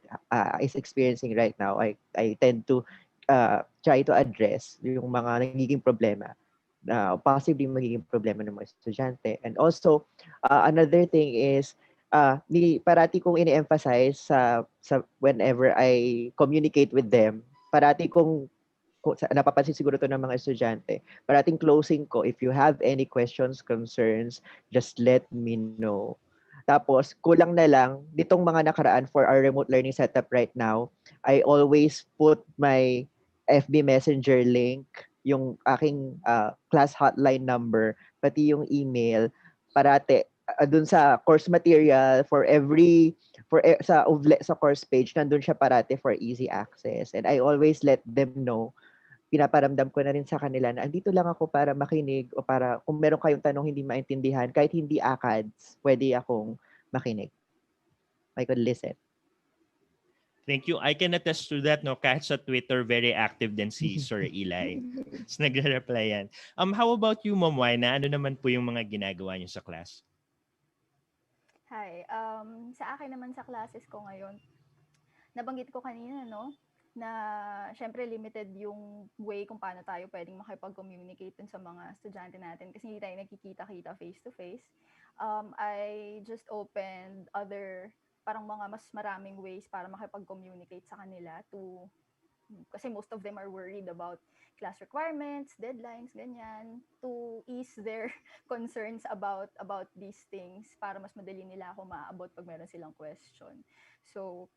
is experiencing right now, I tend to try to address yung mga nagiging problema possibly magiging problema ng mga estudyante. And also, another thing is, parati kong ini-emphasize sa whenever I communicate with them, parati kong napapansin siguro to ng mga estudyante, parating closing ko, if you have any questions, concerns, just let me know. Tapos, kulang na lang, ditong mga nakaraan for our remote learning setup right now, I always put my FB Messenger link, yung aking class hotline number, pati yung email, parate, dun sa course material for every sa course page, nandun siya parate for easy access. And I always let them know, pinaparamdam ko na rin sa kanila na andito lang ako para makinig o para kung meron kayong tanong hindi maintindihan, kahit hindi ACADS, pwede akong makinig. I could listen. Thank you. I can attest to that, no? Kahit sa Twitter, very active din si Sir Eli. Tapos nagre-reply yan. How about you, Ma'am Wina? Ano naman po yung mga ginagawa niyo sa class? Hi. Sa akin naman sa classes ko ngayon, nabanggit ko kanina, no? Na syempre limited yung way kung paano tayo pwedeng makipag-communicate dun sa mga estudyante natin kasi hindi tayo nakikita-kita face-to-face. I just opened other parang mga mas maraming ways para makipag-communicate sa kanila kasi most of them are worried about class requirements, deadlines, ganyan, to ease their concerns about these things para mas madali nila ako maabot pag meron silang question. So,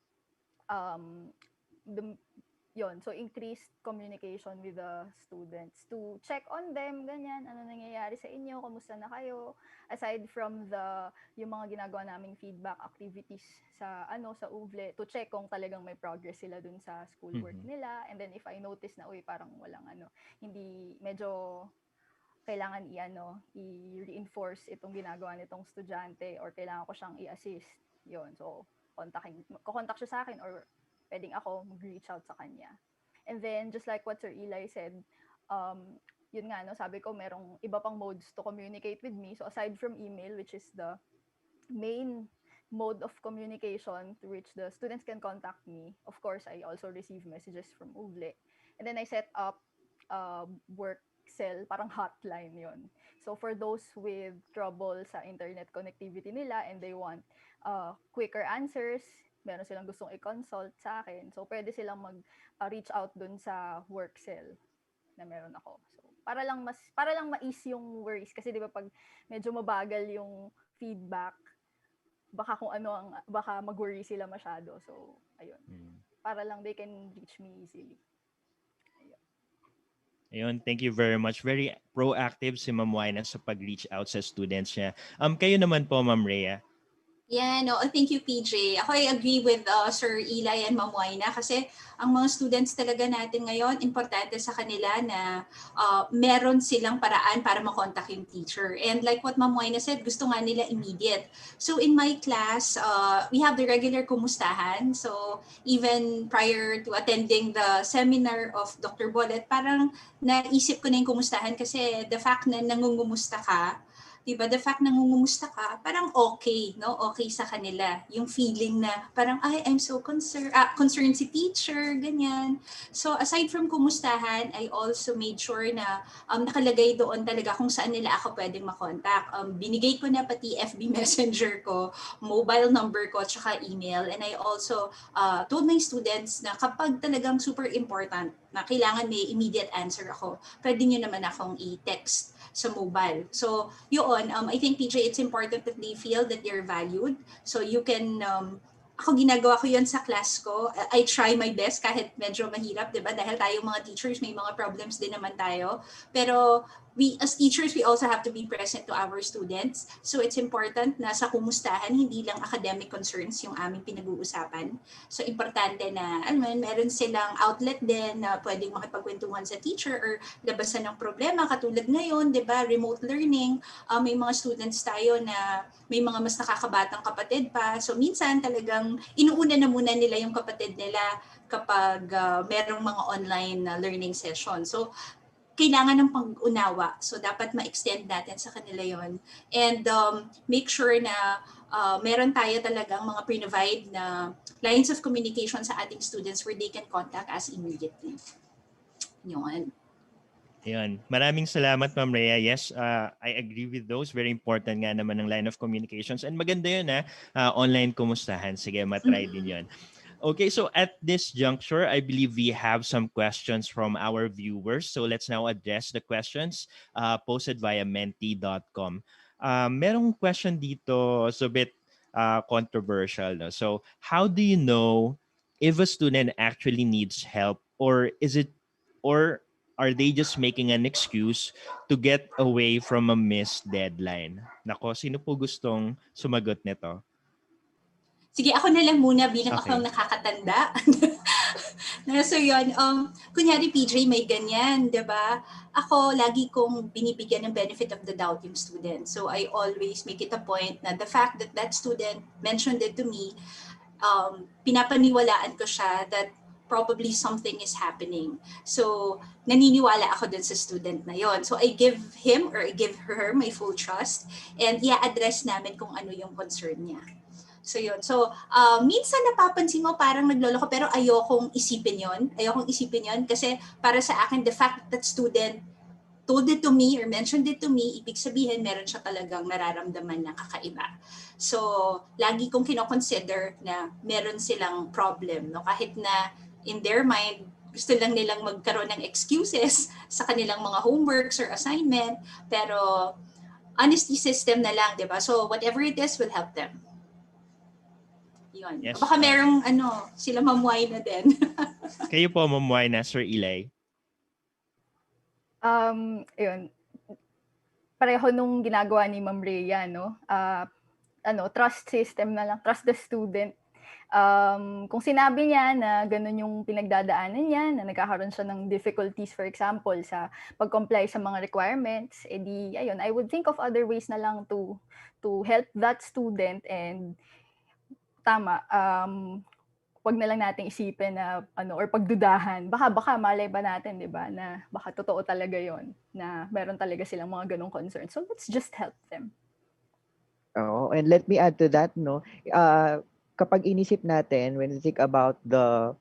so increased communication with the students to check on them, ganyan, ano nangyayari sa inyo, kumusta na kayo, aside from yung mga ginagawa naming feedback activities sa UVLE, to check kung talagang may progress sila dun sa schoolwork nila, and then if I notice na parang walang hindi medyo kailangan i-reinforce itong ginagawa nitong estudyante or kailangan ko siyang i-assist, yon, so kukontak siya sa akin or pwedeng ako mag-reach out sa kanya. And then, just like what Sir Eli said, yun nga, sabi ko, merong iba pang modes to communicate with me. So, aside from email, which is the main mode of communication through which the students can contact me, of course, I also receive messages from UVLE. And then, I set up work cell, parang hotline yon. So, for those with trouble sa internet connectivity nila and they want quicker answers, meron silang gustong i-consult sa akin. So, pwede silang mag-reach out dun sa work cell na meron ako. So, para lang ma-ease yung worries. Kasi di ba pag medyo mabagal yung feedback, baka baka mag-worry sila masyado. So, ayun. Para lang they can reach me easily. Ayun, thank you very much. Very proactive si Ma'am Wina sa pag-reach out sa students niya. Kayo naman po, Ma'am Rhea. Yeah, no, thank you, PJ. Ako, I agree with Sir Eli and Ma'am Wina kasi ang mga students talaga natin ngayon, importante sa kanila na meron silang paraan para makontak yung teacher. And like what Ma'am Wina said, gusto nga nila immediate. So in my class, we have the regular kumustahan. So even prior to attending the seminar of Dr. Bolet, parang naisip ko na yung kumustahan kasi the fact na nangungumusta ka, diba, the fact na nangungumusta ka, parang okay, no? Okay sa kanila. Yung feeling na parang, I'm so concerned si teacher, ganyan. So, aside from kumustahan, I also made sure na nakalagay doon talaga kung saan nila ako pwedeng makontak. Binigay ko na pati FB Messenger ko, mobile number ko, tsaka email. And I also told my students na kapag talagang super important, na kailangan may immediate answer ako, pwede nyo naman akong i-text sa mobile. So, yun, I think, PJ, it's important that they feel that they're valued. So, you can, ako ginagawa ko yun sa class ko. I try my best kahit medyo mahirap, diba? Dahil tayo mga teachers, may mga problems din naman tayo. Pero, we as teachers, we also have to be present to our students. So, it's important na sa kumustahan, hindi lang academic concerns yung aming pinag-uusapan. So, importante na, meron silang outlet din na pwedeng makipagkwentuhan sa teacher or labasan ng problema. Katulad ngayon, di ba, remote learning, may mga students tayo na may mga mas nakakabatang kapatid pa. So, minsan talagang inuuna na muna nila yung kapatid nila kapag merong mga online learning session. So, kailangan ng pag-unawa. So, dapat ma-extend natin sa kanila yon. And make sure na meron tayo talagang mga provide na lines of communication sa ating students where they can contact us immediately. Yun. Ayun. Maraming salamat, Ma'am Rhea. Yes, I agree with those. Very important nga naman ng line of communications. And maganda yun, online kumustahan. Sige, matry din yun. Okay, so at this juncture, I believe we have some questions from our viewers. So let's now address the questions posted via menti.com. Merong question dito, so a bit controversial. No? So how do you know if a student actually needs help, or are they just making an excuse to get away from a missed deadline? Nako, sino po gustong sumagot nito? Sige, ako na lang muna bilang ako ang Okay. nakakatanda. So yun, kunyari PJ may ganyan, di ba? Ako, lagi kong binibigyan ng benefit of the doubt yung student. So I always make it a point na the fact that that student mentioned it to me, pinapaniwalaan ko siya that probably something is happening. So, naniniwala ako dun sa student na yon. So, I give him or I give her my full trust and i-address namin kung ano yung concern niya. So yun. So, minsan napapansin mo parang nagloloko pero ayokong isipin yon. Ayokong isipin yon kasi para sa akin, the fact that student told it to me or mentioned it to me, ibig sabihin meron siya talagang nararamdaman na kakaiba. So, lagi kong kinoconsider na meron silang problem. No? Kahit na in their mind, gusto lang nilang magkaroon ng excuses sa kanilang mga homeworks or assignment, pero honesty system na lang, di ba? So, whatever it is will help them. Yun. Yes. Baka merong sila mamuhay na din. Kayo po, Ma'am Wina, Sir Eli. Ayun. Pareho nung ginagawa ni Ma'am Rhea, no? Trust system na lang, trust the student. Kung sinabi niya na ganun yung pinagdadaanan niya, na nagkakaroon siya ng difficulties, for example, sa pag-comply sa mga requirements, edi, ayun, I would think of other ways na lang to help that student. And tama, wag na lang nating isipin na or pagdudahan. Baka malay ba natin, 'di ba, na baka totoo talaga 'yon, na meron talaga silang mga ganong concerns. So let's just help them. Oh, and let me add to that, no. Kapag inisip natin when we think about the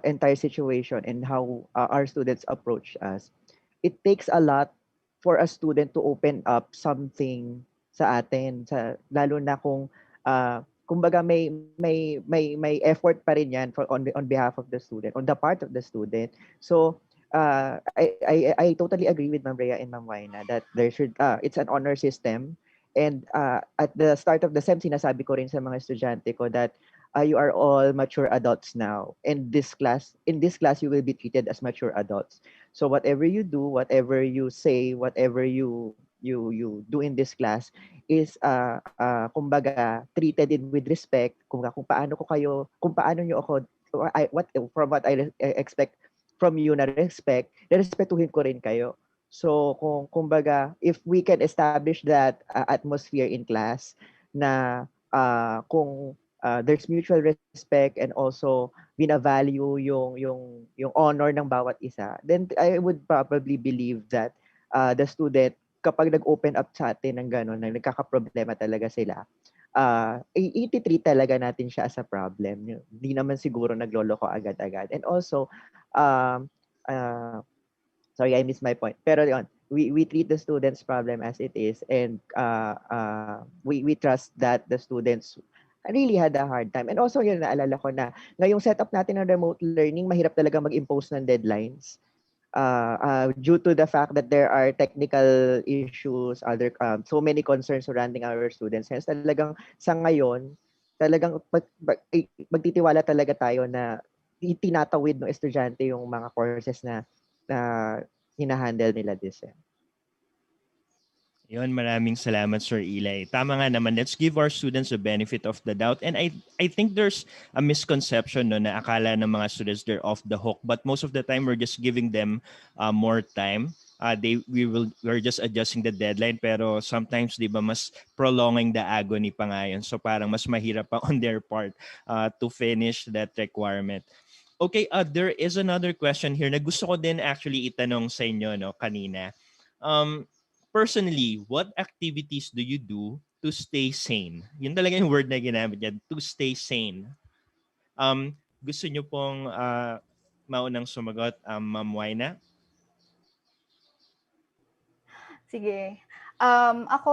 entire situation and how our students approach us, it takes a lot for a student to open up something sa atin, lalo na kung kumbaga may effort pa rin yan on behalf of the student, on the part of the student. So I totally agree with Ma'am Rhea and Ma'am Waina that there should it's an honor system. And at the start of the SEM, sinasabi ko rin sa mga estudyante ko that you are all mature adults now. And in this class, you will be treated as mature adults. So whatever you do, whatever you say, whatever you do in this class is kumbaga treated with respect. Kung paano niyo ako from what I expect from you na respect, respetuhin ko rin kayo. So kumbaga if we can establish that atmosphere in class na kung there's mutual respect and also bina-value yung honor ng bawat isa, then I would probably believe that the student, kapag nag-open up sa atin ng gano'n, na nagkakaproblema talaga sila, i-treat talaga natin siya as a problem. Hindi naman siguro nagloloko agad-agad. And also, sorry, I missed my point. Pero yun, we treat the students' problem as it is, and we trust that the students really had a hard time. And also yun, naalala ko na ngayong setup natin ng remote learning, mahirap talaga mag-impose ng deadlines. Due to the fact that there are technical issues, so many concerns surrounding our students. Hence talagang sa ngayon, talagang magtitiwala talaga tayo na itinatawid ng estudyante yung mga courses na hinahandle nila this sem. Yun, maraming salamat, Sir Eli. Tama nga naman, let's give our students the benefit of the doubt. And I think there's a misconception no, na akala ng mga students they're off the hook. But most of the time, we're just giving them more time. We're just adjusting the deadline. Pero sometimes, di ba, mas prolonging the agony pa nga yun. So parang mas mahirap pa on their part to finish that requirement. Okay, there is another question here na gusto ko din actually itanong sa inyo no, kanina. Personally, what activities do you do to stay sane? Yun talaga yung word na ginamit niya, to stay sane. Gusto nyo pong maunang sumagot, Ma'am Waina? Sige. Ako,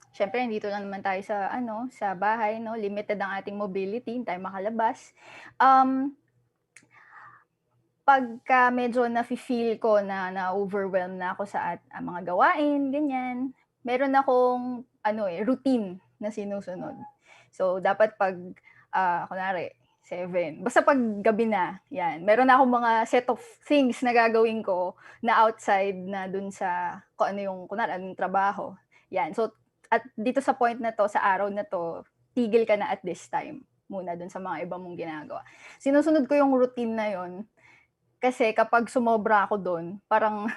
syempre nandito lang naman tayo sa sa bahay, no? Limited ang ating mobility, hindi tayo makalabas. Pagka medyo nafi-feel ko na na-overwhelm na ako sa mga gawain, ganyan, meron akong routine na sinusunod. So dapat pag kunwari 7, basta pag gabi na, yan, meron na akong mga set of things na gagawin ko na outside na dun sa kung ano yung kunwari anong trabaho. Yan. So at dito sa point na to, sa araw na to, tigil ka na at this time muna dun sa mga iba mong ginagawa. Sinusunod ko yung routine na yon. Kasi kapag sumobra ako doon, parang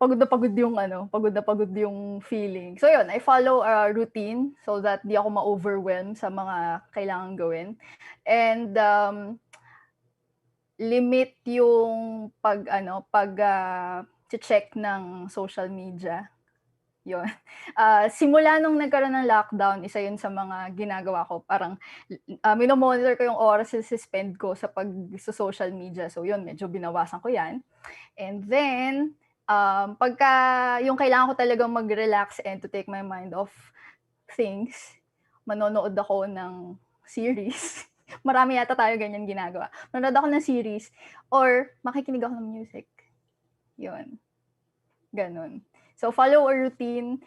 pagod na pagod yung feeling. So yun, I follow a routine so that di ako ma-overwhelm sa mga kailangan gawin. And limit yung check ng social media. Yun. Simula nung nagkaroon ng lockdown, isa yun sa mga ginagawa ko. Parang minomonitor ko yung oras na spend ko sa social media. So yun, medyo binawasan ko yan. And then, pagka yung kailangan ko talagang mag-relax and to take my mind off things, manonood ako ng series. Marami yata tayo ganyan ginagawa. Manonood ako ng series or makikinig ako ng music. Yun. Ganon. So follow a routine,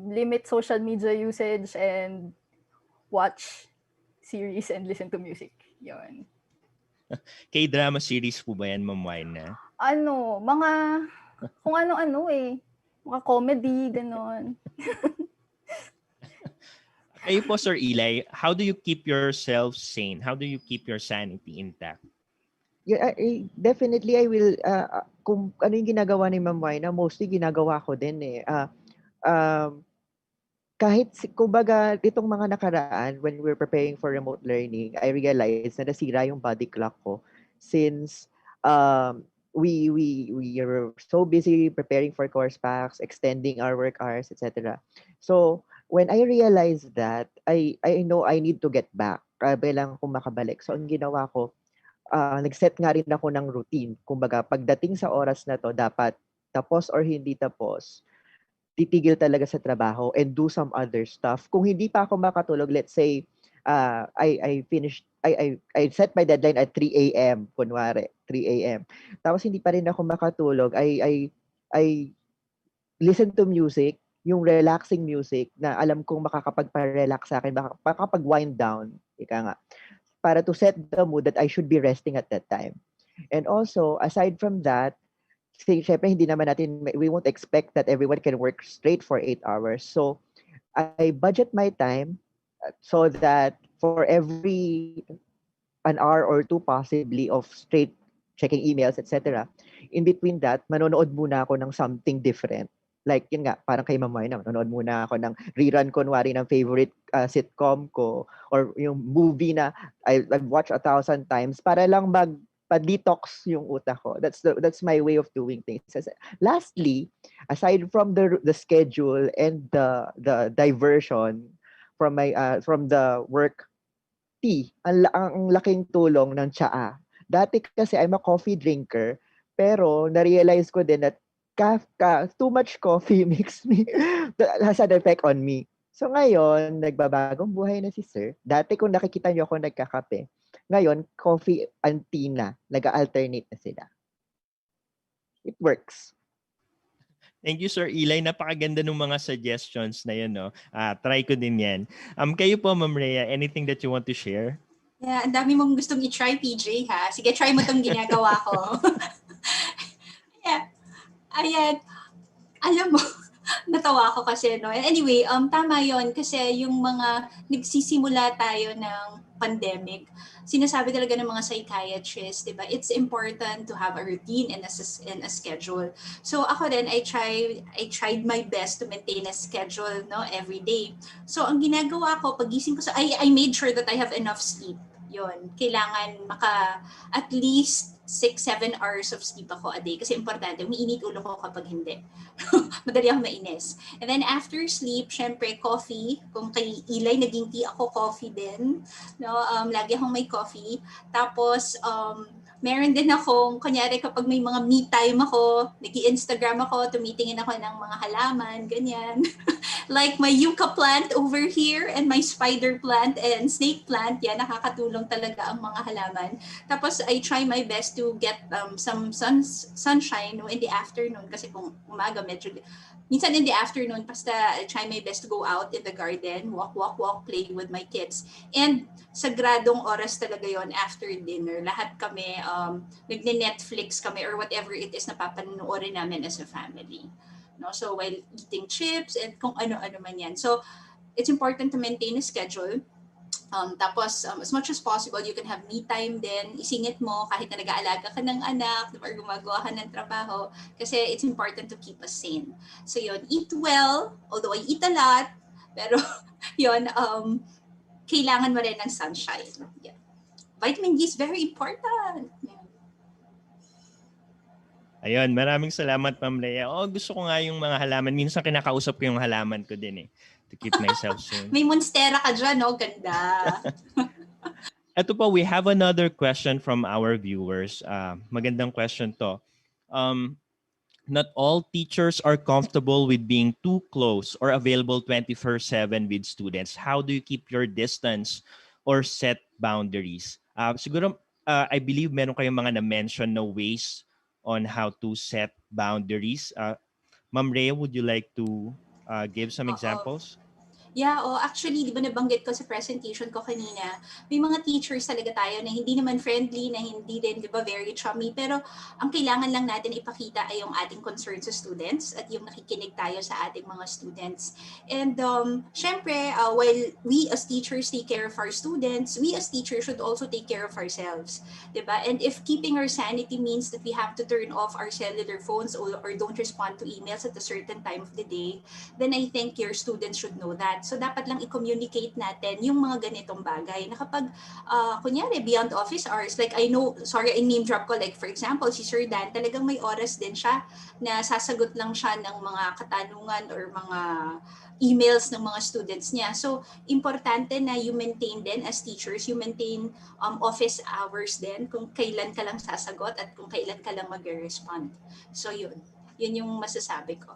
limit social media usage, and watch series and listen to music. Yun. K-drama series po ba yan, Ma'am Wina? Kung ano-ano eh. Mga comedy, ganon. Kayo po, Sir Eli, how do you keep yourself sane? How do you keep your sanity intact? Yeah, definitely I will kung ano yung ginagawa ni Ma'am Wina, mostly ginagawa ko din eh. Kahit kumbaga itong mga nakaraan when we're preparing for remote learning, I realized na nasira yung body clock ko since we are so busy preparing for course packs, extending our work hours, etc. So when I realized that, I know I need to get back. Kailangan kong makabalik. So ang ginawa ko, nag-set nga rin ako ng routine. Kumbaga, pagdating sa oras na to, dapat tapos or hindi tapos, titigil talaga sa trabaho and do some other stuff. Kung hindi pa ako makatulog, let's say, I set my deadline at 3 a.m. Kunwari, 3 a.m. Tapos hindi pa rin ako makatulog, I listen to music, yung relaxing music na alam kong makakapagpa-relax sa akin, makakapag-wind down, ika nga, para to set the mood that I should be resting at that time. And also, aside from that, syempre hindi naman natin, we won't expect that everyone can work straight for 8 hours. So, I budget my time so that for every an hour or two possibly of straight checking emails, etc. In between that, manonood muna ako ng something different. Like yun nga, parang kay Ma'am Wina, manonood muna ako ng rerun kunwari ng favorite sitcom ko or yung movie na I've watched 1,000 times para lang pa-detox yung utak ko. That's my way of doing things. Lastly, aside from the schedule and the diversion from the work, tea, ang laking tulong ng tsaa. Dati kasi I'm a coffee drinker, pero na-realize ko din that too much coffee has an effect on me. So ngayon, nagbabagong buhay na si Sir. Dati kung nakikita niyo ako nagkakape, ngayon, coffee and tea na. Nag-alternate na sila. It works. Thank you, Sir Eli. Napakaganda ng mga suggestions na yun. No? Try ko din yan. Kayo po, Ma'am Rhea, anything that you want to share? Yeah, ang dami mong gustong i-try, PJ, ha? Sige, try mo itong ginagawa ko. Yeah. Ayan. Alam mo, natawa ako kasi, no? Anyway, tama yon kasi yung mga nagsisimula tayo ng pandemic, sinasabi talaga ng mga psychiatrists, di ba? It's important to have a routine and a schedule. So ako din, I tried my best to maintain a schedule, no, every day. So ang ginagawa ko, pagising ko I made sure that I have enough sleep. Yon, kailangan at least 6-7 hours of sleep ako a day kasi importante, umiinit ulo ko kapag hindi. Madali ako mainis. And then after sleep, syempre coffee. Kung kay Eli naging tea ako, coffee din. No, lagi akong may coffee. Tapos meron din akong, kunyari kapag may mga me time ako, nag-i-Instagram ako, tumitingin ako ng mga halaman, ganyan. Like my yucca plant over here and my spider plant and snake plant, yan, nakakatulong talaga ang mga halaman. Tapos I try my best to get some sunshine no, in the afternoon kasi kung umaga medyo minsan in the afternoon basta I try my best to go out in the garden, walk, play with my kids. And sagradong oras talaga yon after dinner. Lahat kami nagne-Netflix kami or whatever it is na papanoorin namin as a family. No, so while eating chips and kung ano-ano man yan. So it's important to maintain a schedule. Tapos, as much as possible, you can have me time din. Isingit mo kahit na nag-aalaga ka ng anak or gumagawa ka ng trabaho kasi it's important to keep us sane. So yun, eat well, although I eat a lot, pero yun, kailangan mo rin ng sunshine. Yeah. Vitamin D is very important. Yeah. Ayun, maraming salamat, Ma'am Leia. Gusto ko nga yung mga halaman. Minsan kinakausap ko yung halaman ko din to keep myself sane. May monstera ka dyan, no? Ganda. Ito pa, we have another question from our viewers. Magandang question to. Not all teachers are comfortable with being too close or available 24/7 with students. How do you keep your distance or set boundaries? Siguro, I believe meron kayong mga na-mention na ways on how to set boundaries. Ma'am Rhea, would you like to give some examples? Yeah, actually, di ba nabanggit ko sa presentation ko kanina, may mga teachers talaga tayo na hindi naman friendly, na hindi din, di ba, very chummy, pero ang kailangan lang natin ipakita ay yung ating concern sa students at yung nakikinig tayo sa ating mga students. And syempre, while we as teachers take care of our students, we as teachers should also take care of ourselves, di ba? And if keeping our sanity means that we have to turn off our cellular phones or don't respond to emails at a certain time of the day, then I think your students should know that. So dapat lang i-communicate natin yung mga ganitong bagay na kapag kunyari beyond office hours, like I know, sorry, I name drop ko, like for example, si Sir Dan, talagang may oras din siya na sasagot lang siya ng mga katanungan or mga emails ng mga students niya. So importante na you maintain din as teachers, you maintain office hours din kung kailan ka lang sasagot at kung kailan ka lang mag-respond. So yun yung masasabi ko.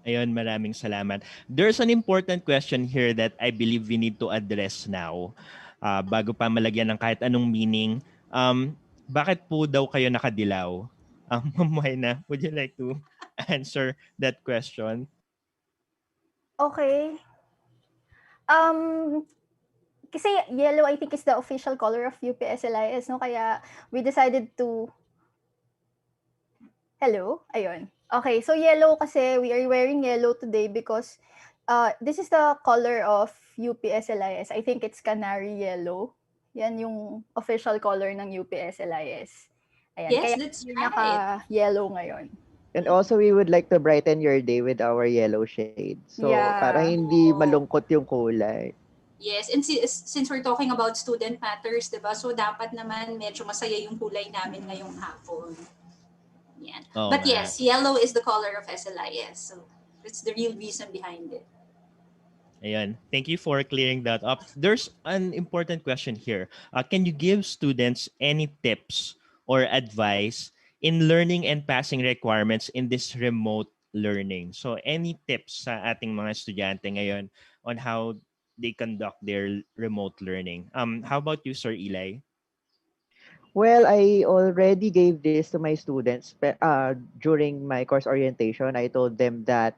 Ayun, maraming salamat. There's an important question here that I believe we need to address now bago pa malagyan ng kahit anong meaning. Bakit po daw kayo nakadilaw? Ma'am Wayna, would you like to answer that question? Okay. Kasi yellow, I think, is the official color of UP-SLIS, no? Kaya we decided to... Hello? Ayun. Okay, so yellow kasi we are wearing yellow today because this is the color of UP-SLIS. I think it's canary yellow. Yan yung official color ng UP-SLIS. Ayan. Yes, kaya that's right. Naka-yellow ngayon. And also, we would like to brighten your day with our yellow shade. So, Yeah. para hindi malungkot yung kulay. Yes, and since we're talking about student matters, diba? So dapat naman medyo masaya yung kulay namin ngayong hapon. Yan. But yes, yellow is the color of SLIS. So that's the real reason behind it. Ayan. Thank you for clearing that up. There's an important question here. Can you give students any tips or advice in learning and passing requirements in this remote learning? So any tips sa ating mga estudyante ngayon on how they conduct their remote learning? How about you, Sir Eli? Well, I already gave this to my students during my course orientation. I told them that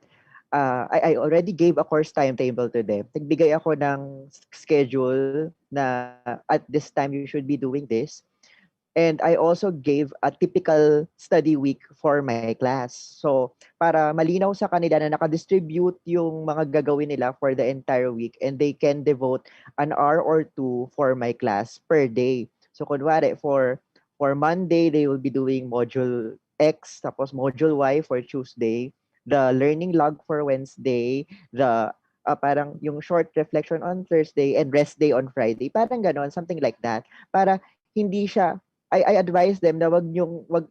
I already gave a course timetable to them. Nagbigay ako ng schedule na at this time you should be doing this. And I also gave a typical study week for my class. So, para malinaw sa kanila na nakadistribute yung mga gagawin nila for the entire week and they can devote an hour or two for my class per day. So, kunwari, for Monday, they will be doing module X, tapos module Y for Tuesday, the learning log for Wednesday, the parang yung short reflection on Thursday and rest day on Friday. Parang ganon, something like that. Para hindi siya, I advise them na wag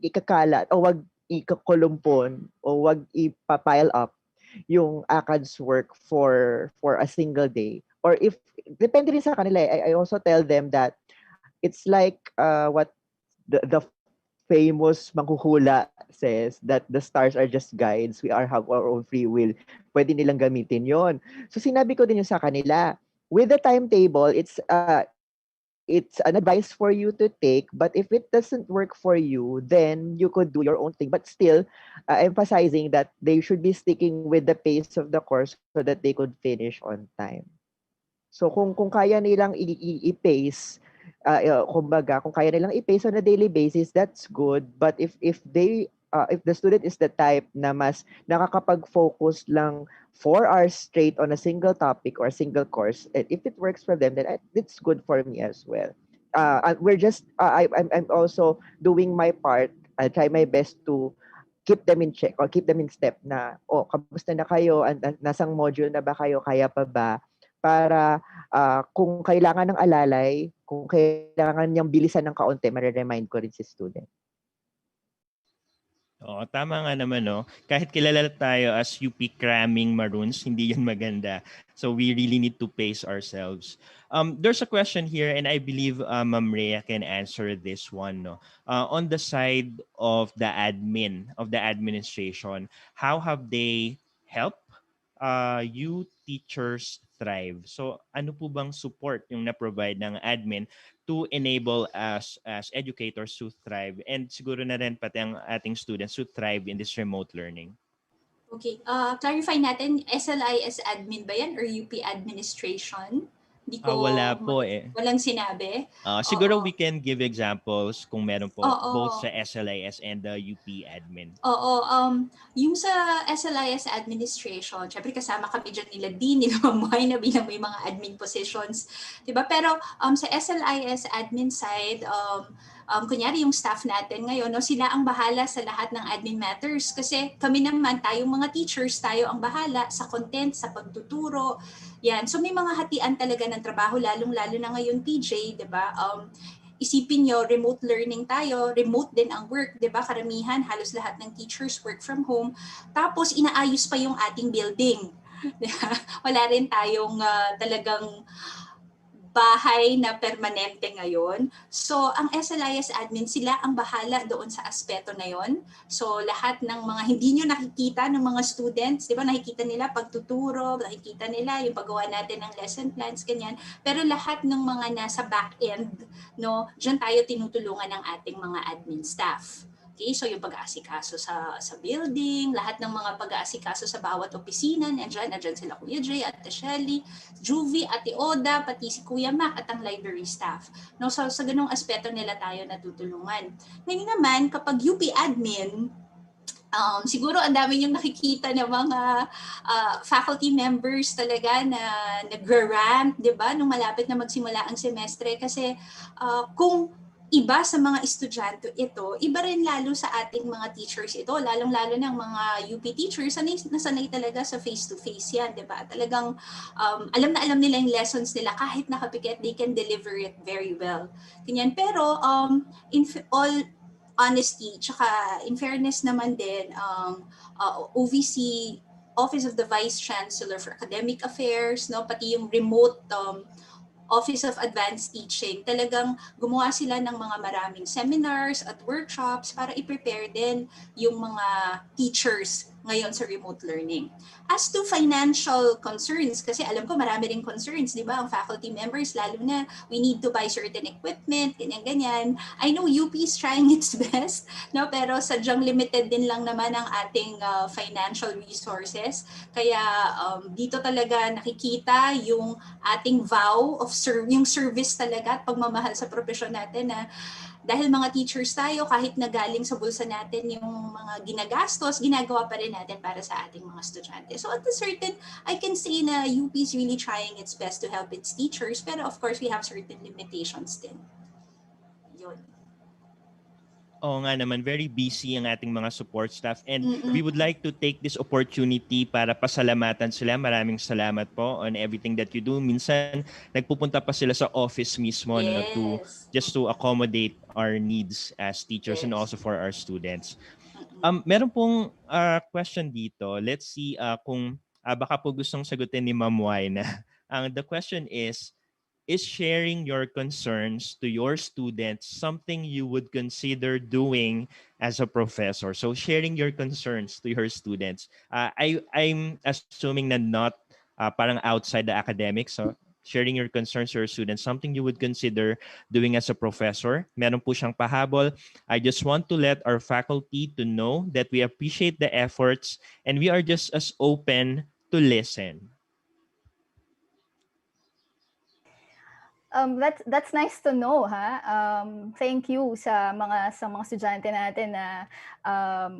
ikakalat o wag ikakulumpon o wag ipapile up yung ACADS work for a single day. Or if, depende rin sa kanila, I also tell them that it's like what the famous manghuhula says, that the stars are just guides. We are have our own free will. Pwede nilang gamitin yon. So sinabi ko din yun sa kanila. With the timetable, it's an advice for you to take, but if it doesn't work for you, then you could do your own thing, but still emphasizing that they should be sticking with the pace of the course so that they could finish on time. So kung kaya nilang i-pace, kumbaga kung kaya nilang i-pace on a daily basis, that's good. But if the student is the type na mas nakakapag-focus lang 4 hours straight on a single topic or a single course, and if it works for them, then it's good for me as well. We're just I'm also doing my part. I try my best to keep them in check or keep them in step na, oh, kamusta na kayo? Nasang module na ba kayo? Kaya pa ba? Para kung kailangan ng alalay, kung kailangan niyang bilisan ng kaunti, mare-remind ko rin si student. Oo, tama nga naman, no? Kahit kilala tayo as UP cramming maroons, hindi yun maganda. So we really need to pace ourselves. There's a question here, and I believe Ma'am Rhea can answer this one, no? On the side of the administration, how have they helped you teachers thrive? So ano po bang support yung na-provide ng admin to enable us as educators to thrive, and siguro na rin pati ang ating students to thrive in this remote learning? Okay, clarify natin, SLIS admin ba yan or UP administration? Hindi ko, Wala po eh. walang sinabi. Siguro Oo. we can give examples kung meron po both Oo. sa SLIS and the UP admin. Oo, yung sa SLIS administration, syempre kasama kami dyan nila Dean, nila Mamuhay na bilang may mga admin positions, 'di ba? Pero sa SLIS admin side, kunyari yung staff natin ngayon, no, sila ang bahala sa lahat ng admin matters kasi kami naman, tayong mga teachers, tayo ang bahala sa content, sa pagtuturo. Yan. So may mga hatian talaga ng trabaho, lalong-lalo na ngayon PJ, 'di ba? Isipin nyo, remote learning tayo, remote din ang work, 'di ba? Karamihan, halos lahat ng teachers work from home. Tapos inaayos pa yung ating building. Wala rin tayong talagang bahay na permanente ngayon. So, ang SLIS admin, sila ang bahala doon sa aspeto na yon. So, lahat ng mga hindi nyo nakikita ng mga students, di ba, nakikita nila pagtuturo, nakikita nila yung paggawa natin ng lesson plans, ganyan. Pero lahat ng mga nasa back end, no, dyan tayo tinutulungan ng ating mga admin staff. Okay, so yung pag-aasikaso sa building, lahat ng mga pag-aasikaso sa bawat opisina, nandiyan sila Kuya Jay at Shelly, Juvie, Ate Oda, pati si Kuya Mac at ang library staff. No, so sa ganung aspeto nila tayo natutulungan. Ngayon naman, kapag UP admin, siguro ang dami niyong nakikita ng mga faculty members talaga na nag-rant, di ba, nung malapit na magsimula ang semestre. Kasi kung iba sa mga estudyante ito, iba rin lalo sa ating mga teachers ito, lalong-lalo ng mga UP teachers, nasanay talaga sa face-to-face yan, di ba? Talagang alam na alam nila yung lessons nila, kahit nakapikit, they can deliver it very well. Ganyan. Pero in all honesty, tsaka in fairness naman din, OVC, Office of the Vice Chancellor for Academic Affairs, no, pati yung remote Office of Advanced Teaching, talagang gumawa sila ng mga maraming seminars at workshops para i-prepare din yung mga teachers ngayon sa remote learning. As to financial concerns, kasi alam ko marami ring concerns, di ba, ang faculty members, lalo na we need to buy certain equipment, ganyan-ganyan. I know UP is trying its best, no, pero sadyang limited din lang naman ang ating financial resources. Kaya dito talaga nakikita yung ating vow of yung service talaga at pagmamahal sa profesyon natin na dahil mga teachers tayo, kahit na galing sa bulsa natin yung mga ginagastos, ginagawa pa rin natin para sa ating mga estudyante. So at a certain, I can say na UP is really trying its best to help its teachers, pero of course we have certain limitations din. Yun. Oo nga naman, very busy ang ating mga support staff, and we would like to take this opportunity para pasalamatan sila. Maraming salamat po on everything that you do. Minsan, nagpupunta pa sila sa office mismo, Yes. no, just to accommodate our needs as teachers, Yes. and also for our students. Meron pong question dito. Let's see kung baka po gustong sagutin ni Ma'am Wai na. The question is, is sharing your concerns to your students something you would consider doing as a professor? So sharing your concerns to your students. I'm assuming na not parang outside the academics. So sharing your concerns to your students, something you would consider doing as a professor. Meron po siyang pahabol. I just want to let our faculty to know that we appreciate the efforts and we are just as open to listen. That's nice to know, ha. Thank you sa mga estudyante natin na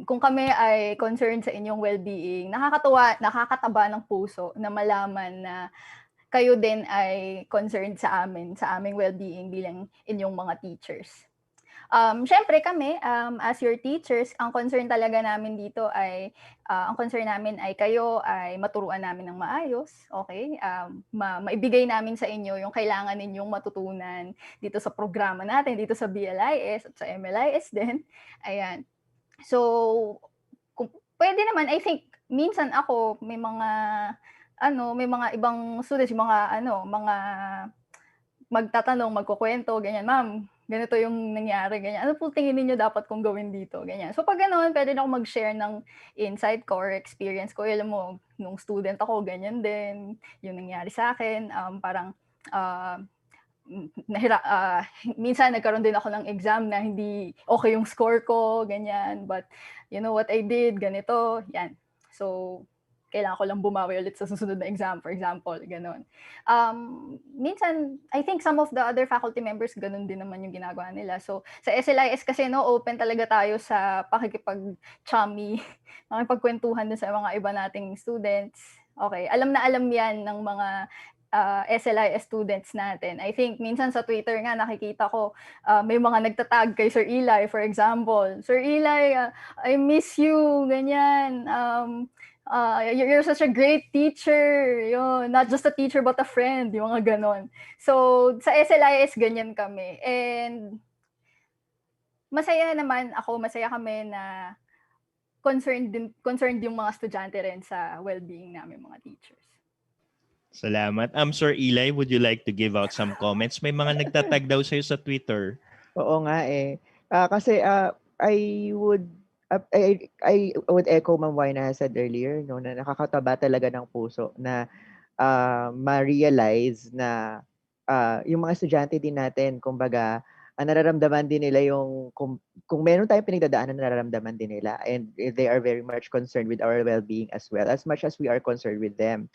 kung kami ay concerned sa inyong well-being, nakakataba ng puso na malaman na kayo din ay concerned sa aming well-being bilang inyong mga teachers. Syempre kami, as your teachers, ang concern talaga namin dito ay, ang concern namin ay kayo ay maturuan namin ng maayos, okay? Maibigay namin sa inyo yung kailangan ninyong matutunan dito sa programa natin, dito sa BLIS at sa MLIS din. Ayan. So, kung pwede naman, I think, minsan ako, may mga ibang students, mga magtatanong, magkukwento, ganyan, ma'am, ganito yung nangyari, ganyan. Ano po tingin niyo dapat kong gawin dito, ganyan. So pag ganoon, pwede na ako mag-share ng insight ko or experience ko. Alam mo, nung student ako, ganyan din, yung nangyari sa akin. Parang, minsan nagkaroon din ako ng exam na hindi okay yung score ko, ganyan. But, you know what I did, ganito, yan. So, kailangan ko lang bumawi ulit sa susunod na exam, for example, ganun. Minsan, I think some of the other faculty members, ganun din naman yung ginagawa nila. So, sa SLIS kasi, open talaga tayo sa pakikipag-chummy, makipagkwentuhan din sa mga iba nating students. Okay, alam na alam yan ng mga SLIS students natin. I think minsan sa Twitter nga nakikita ko may mga nagtatag kay Sir Eli, for example. Sir Eli, I miss you, ganyan. You're such a great teacher. Yun, not just a teacher but a friend, yung mga ganon. So, sa SLIS, ganyan kami. And masaya kami na concerned yung mga estudyante rin sa well-being namin mga teachers. Salamat. Sir Eli, would you like to give out some comments? May mga nagtatag daw sa'yo sa Twitter. Oo nga eh. Kasi I would echo Ma'am Wina said earlier, no, na nakakataba talaga ng puso na ma-realize na yung mga estudyante din natin, kumbaga, nararamdaman din nila yung, kung meron tayong pinagdadaanan, nararamdaman din nila. And they are very much concerned with our well-being as well, as much as we are concerned with them.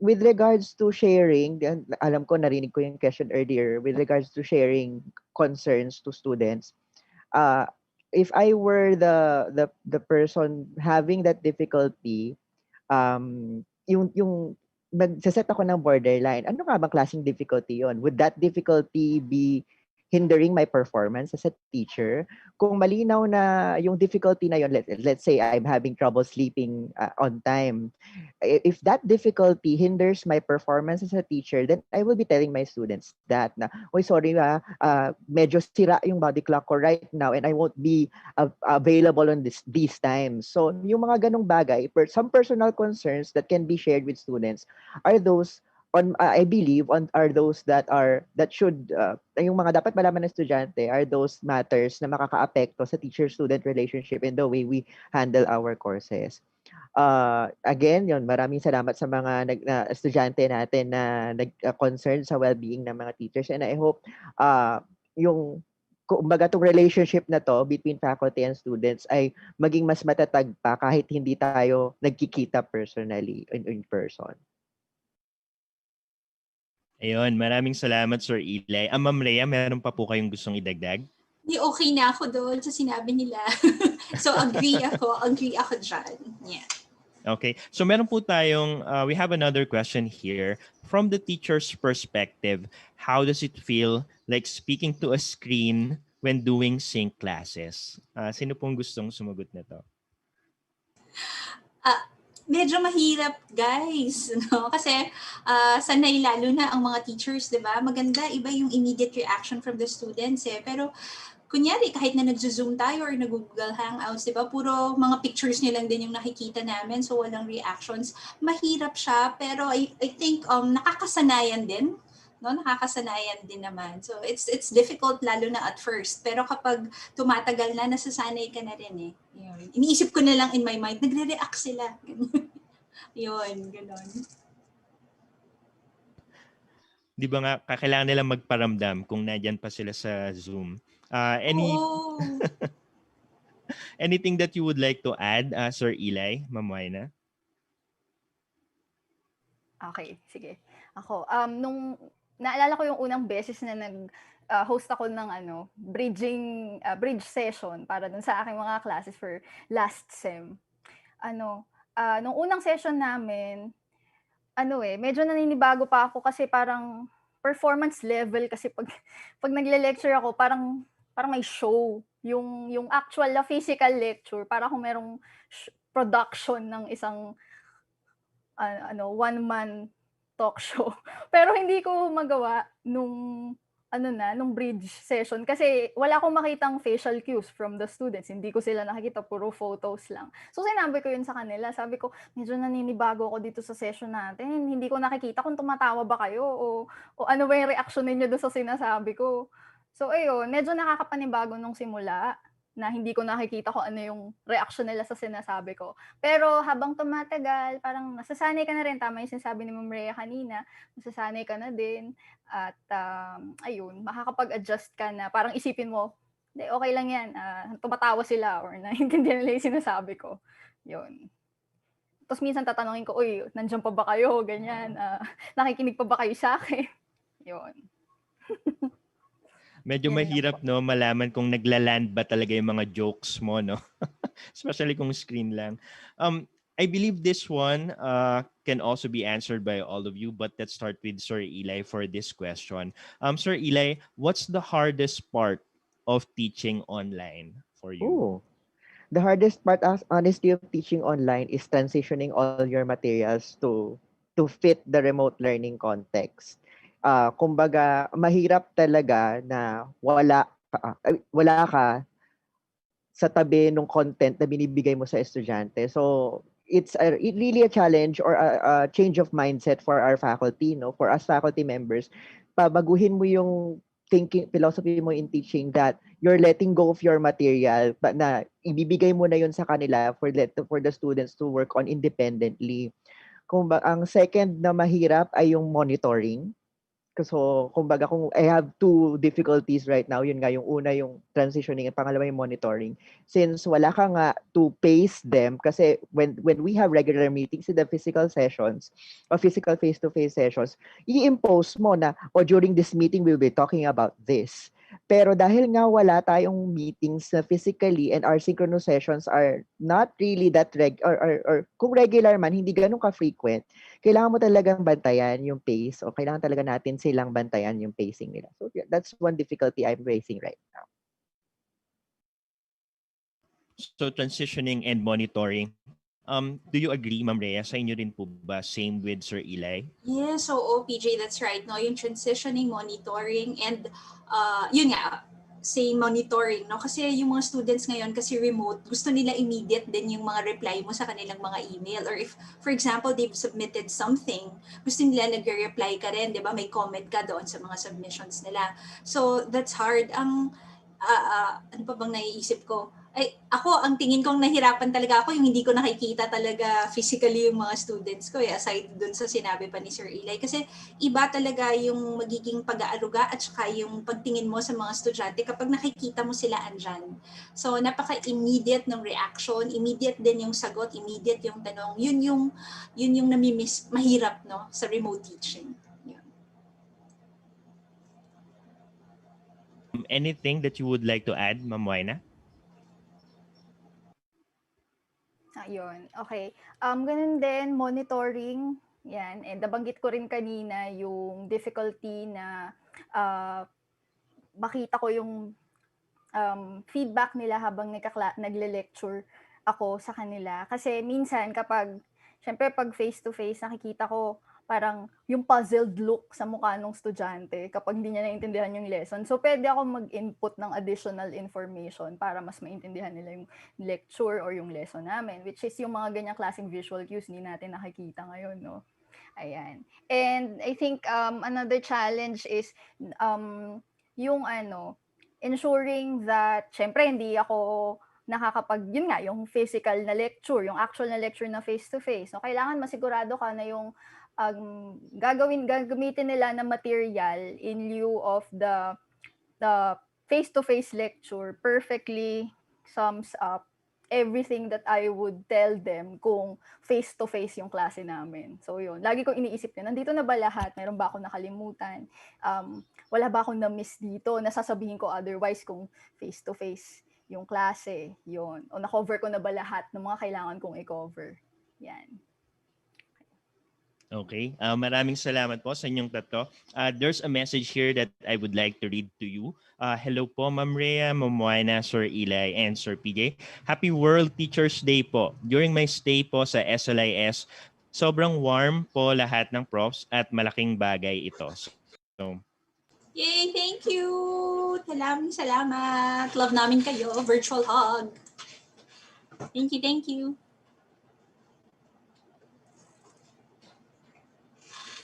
With regards to sharing, alam ko, narinig ko yung question earlier, with regards to sharing concerns to students, if I were the person having that difficulty, yung nagsaset ako ng borderline, ano nga bang klaseng difficulty yon? Would that difficulty be hindering my performance as a teacher? Kung malinaw na yung difficulty na yon, let's say I'm having trouble sleeping on time, if that difficulty hinders my performance as a teacher, then I will be telling my students that na, oy, sorry medyo sira yung body clock ko right now and I won't be available on these times. So yung mga ganong bagay, some personal concerns that can be shared with students are those I believe are those that should yung mga dapat malaman ng estudyante are those matters na makakaapekto sa teacher-student relationship and the way we handle our courses. Again, yon, maraming salamat sa mga estudyante natin na nag-concern sa well-being ng mga teachers, and I hope yung kumbaga tong relationship na to between faculty and students ay maging mas matatag pa kahit hindi tayo nagkikita personally in person. Ayun, maraming salamat, Sir Eli. Ma'am Rhea, meron pa po kayong gustong idagdag? Hindi, okay na ako doon sa sinabi nila. So, agree ako dyan. Yeah. Okay. So, meron po tayong, we have another question here. From the teacher's perspective, how does it feel like speaking to a screen when doing sync classes? Sino pong gustong sumagot nito? Medyo mahirap, guys, no? Kasi sanay lalo na ang mga teachers, 'di ba? Maganda iba yung immediate reaction from the students eh. Pero kunyari, kahit na nag-zoom tayo or nag-Google Hangouts, di ba, puro mga pictures niya lang din yung nakikita namin, so walang reactions. Mahirap siya, pero I think nakakasanayan din. No, nakakasanayan din naman. So it's difficult lalo na at first. Pero kapag tumatagal na, nasasanay ka na rin eh. Yun. Iniisip ko na lang in my mind, nagre-react sila. Yun, gano'n. Di ba nga, kailangan nilang magparamdam kung nandyan pa sila sa Zoom. Oo. Anything that you would like to add, Sir Eli, Ma'am Waina? Okay, sige. Ako, nung naalala ko yung unang beses na host ako ng bridge session para dun sa aking mga classes for last sem. Nung unang session namin, medyo naninibago pa ako kasi parang performance level kasi pag nagle-lecture ako, parang may show. Yung actual na physical lecture, para kung merong production ng isang one-man talk show. Pero hindi ko magawa nung bridge session kasi wala akong makitang facial cues from the students. Hindi ko sila nakikita, puro photos lang. So sinabi ko yun sa kanila. Sabi ko, medyo naninibago ako dito sa session natin. Hindi ko nakikita kung tumatawa ba kayo o ano ba yung reaction ninyo doon sa sinasabi ko. So ayun, medyo nakakapanibago nung simula na hindi ko nakikita kung ano yung reaction nila sa sinasabi ko. Pero habang tumatagal, parang nasasanay ka na rin. Tama yung sinasabi ni Ma'am Rhea kanina, nasasanay ka na din. At ayun, makakapag-adjust ka na parang isipin mo, okay lang yan, tumatawa sila or naiintindihan nila yung sinasabi ko. Yun. Tapos minsan tatanungin ko, uy, nandiyan pa ba kayo? Ganyan. Nakikinig pa ba kayo sa akin? Yun. Medyo mahirap, no, malaman kung nagla-land ba talaga yung mga jokes mo, no? Especially kung screen lang. I believe this one can also be answered by all of you, but let's start with Sir Eli for this question. Sir Eli, what's the hardest part of teaching online for you? Oh, the hardest part, honestly, of teaching online is transitioning all your materials to fit the remote learning context. Kumbaga, mahirap talaga na wala ka sa tabi ng content na binibigay mo sa estudyante. So, it's really a challenge or a change of mindset for our faculty, no? For us faculty members, pabaguhin mo yung thinking philosophy mo in teaching that you're letting go of your material but na ibibigay mo na yun sa kanila for the students to work on independently. Kung ang second na mahirap ay yung monitoring. So, kumbaga, kung I have two difficulties right now, yun nga, yung una yung transitioning, at pangalawa yung monitoring. Since wala ka nga to pace them, kasi when we have regular meetings in the physical sessions, or physical face-to-face sessions, i-impose mo na, during this meeting, we'll be talking about this. Pero dahil nga wala tayong meetings physically and our synchronous sessions are not really that or kung regular man, hindi ganun ka-frequent, kailangan mo talagang bantayan yung pace o kailangan talaga natin silang bantayan yung pacing nila. So yeah, that's one difficulty I'm facing right now. So transitioning and monitoring. Do you agree, Ma'am Rhea? Sa inyo rin po ba? Same with Sir Eli? Yes, so PJ, that's right. No, yung transitioning, monitoring, and yun nga, say monitoring, no? Kasi yung mga students ngayon, kasi remote, gusto nila immediate din yung mga reply mo sa kanilang mga email. Or if, for example, they've submitted something, gusto nila nagre-reply ka rin, di ba? May comment ka doon sa mga submissions nila. So, that's hard. Ano pa bang naiisip ko? Ako, ang tingin kong nahirapan talaga ako yung hindi ko nakikita talaga physically yung mga students ko, aside dun sa sinabi pa ni Sir Eli. Kasi iba talaga yung magiging pag-aaruga at saka yung pagtingin mo sa mga estudyante kapag nakikita mo sila andyan. So, napaka-immediate ng reaction, immediate din yung sagot, immediate yung tanong. Yun yung namimiss, mahirap, no, sa remote teaching. Anything that you would like to add, Ma'am Waina? Ayun, okay. Ganun din, monitoring, yan. And nabanggit ko rin kanina yung difficulty na makita ko yung feedback nila habang nagle-lecture ako sa kanila. Kasi minsan kapag, syempre pag face-to-face, nakikita ko parang yung puzzled look sa mukha ng estudyante kapag hindi niya naiintindihan yung lesson. So, pwede ako mag-input ng additional information para mas maintindihan nila yung lecture or yung lesson namin, which is yung mga ganyang klaseng visual cues hindi natin nakikita ngayon, no? Ayan. And I think another challenge is yung ensuring that, syempre, hindi ako yun nga, yung physical na lecture, yung actual na lecture na face-to-face. No? Kailangan masigurado ka na yung gagamitin nila na material in lieu of the face-to-face lecture perfectly sums up everything that I would tell them kung face-to-face yung klase namin. So yun, lagi kong iniisip yun, nandito na ba lahat? Meron ba akong nakalimutan? Wala ba akong na-miss dito? Nasasabihin ko otherwise kung face-to-face yung klase, yun. O na-cover ko na ba lahat ng mga kailangan kong i-cover? Yan. Okay. Maraming salamat po sa inyong tatlo. There's a message here that I would like to read to you. Hello po, Ma'am Rhea, Ma'am Moana, Sir Eli, and Sir PJ. Happy World Teachers Day po. During my stay po sa SLIS, sobrang warm po lahat ng profs at malaking bagay ito. So, Yay! Thank you! Salamat! Love namin kayo. Virtual hug. Thank you, thank you.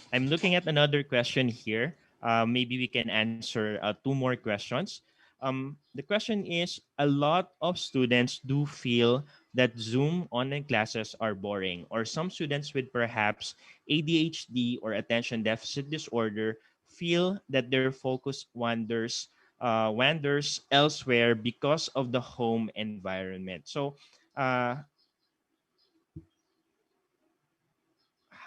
I'm looking at another question here. Maybe we can answer 2 more questions. The question is, a lot of students do feel that Zoom online classes are boring, or some students with perhaps ADHD or attention deficit disorder feel that their focus wanders elsewhere because of the home environment. So,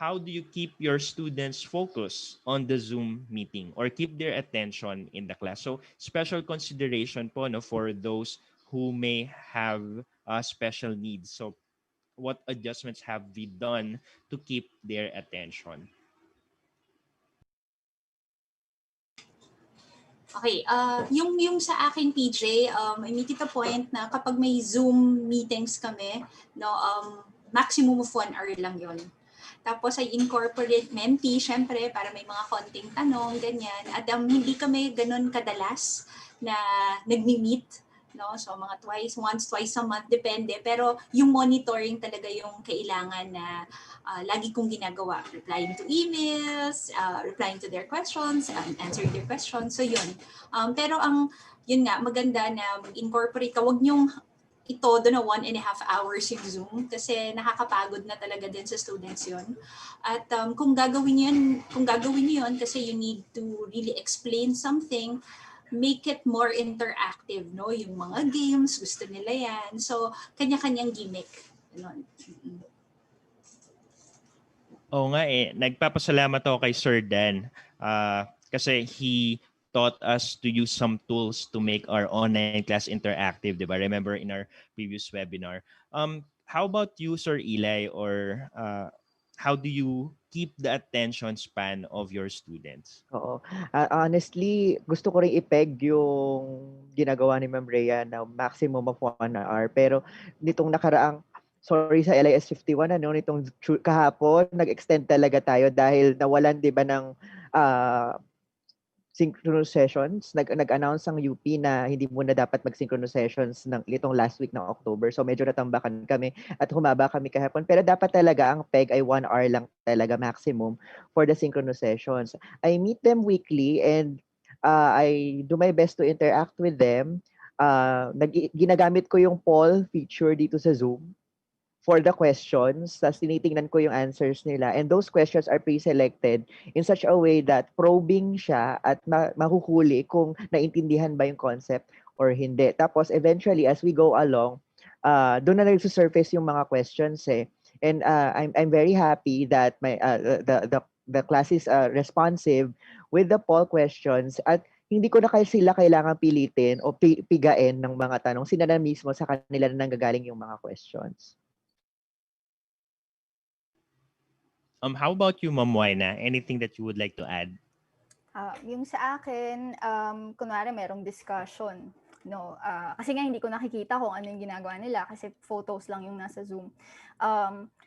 how do you keep your students focused on the Zoom meeting or keep their attention in the class? So special consideration po no, for those who may have special needs. So what adjustments have we done to keep their attention? Okay, yung sa akin, PJ, I make it a point na kapag may Zoom meetings kami, no, maximum of 1 hour lang yon. Tapos I incorporate mentee, syempre, para may mga konting tanong, ganyan. At hindi kami ganun kadalas na nagmi-meet, no? So mga once, twice a month, depende. Pero yung monitoring talaga yung kailangan na lagi kong ginagawa. Replying to emails, replying to their questions, answering their questions. So yun. Pero yun nga, maganda na mag-incorporate ka. Huwag niyong ito na 1.5 hours yung Zoom kasi nakakapagod na talaga din sa students yun. At kung gagawin niyo yun kasi you need to really explain something, make it more interactive, no? Yung mga games, gusto nila yan. So, kanya-kanyang gimmick. Ganun. Oo nga nagpapasalamat ako kay Sir Dan kasi he taught us to use some tools to make our online class interactive, di ba? Remember in our previous webinar. How about you, Sir Eli, or how do you keep the attention span of your students? Oo. Honestly, gusto ko ring ipeg yung ginagawa ni Ma'am Rhea na maximum of 1 hour. Pero nitong nakaraang, sorry sa LIS 51, nitong kahapon, nag-extend talaga tayo dahil nawalan, di ba, ng synchronous sessions. Nag-announce ang UP na hindi muna dapat mag-synchronous sessions itong last week ng October. So medyo natambakan kami at humaba kami kahapon. Pero dapat talaga ang PEG ay 1 hour lang talaga maximum for the synchronous sessions. I meet them weekly and I do my best to interact with them. Ginagamit ko yung poll feature dito sa Zoom for the questions, tapos tinitingnan ko yung answers nila. And those questions are pre-selected in such a way that probing siya at mahuhuli kung naintindihan ba yung concept or hindi. Tapos eventually, as we go along, doon na nagsusurface yung mga questions eh. And I'm very happy that the class is responsive with the poll questions at hindi ko na sila kailangan pilitin o pigain ng mga tanong. Sila na mismo sa kanila na nanggagaling yung mga questions. How about you, Ma'am Moana? Anything that you would like to add? Yung sa akin, kunwari merong discussion. No, kasi nga hindi ko nakikita kung ano yung ginagawa nila kasi photos lang yung nasa Zoom.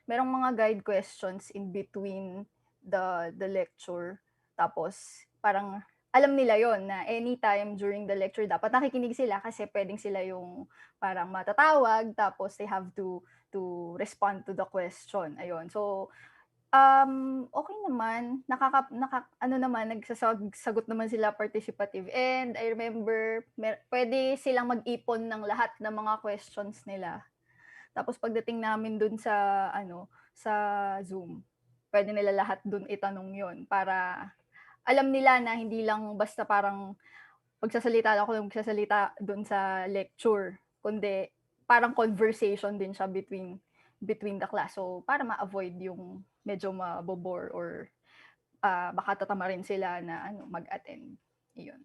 Merong mga guide questions in between the lecture. Tapos parang alam nila yon na anytime during the lecture dapat nakikinig sila kasi pwedeng sila yung parang matatawag tapos they have to respond to the question. Ayun. So okay naman, ano naman, nagsasagot naman sila participative. And I remember, pwede silang mag-ipon ng lahat ng mga questions nila. Tapos pagdating namin dun sa, sa Zoom, pwede nila lahat dun itanong yon para alam nila na hindi lang basta parang magsasalita dun sa lecture, kundi parang conversation din siya between the class. So, para ma-avoid yung medyo mabobore or baka tatama rin sila na mag-attend. Iyon.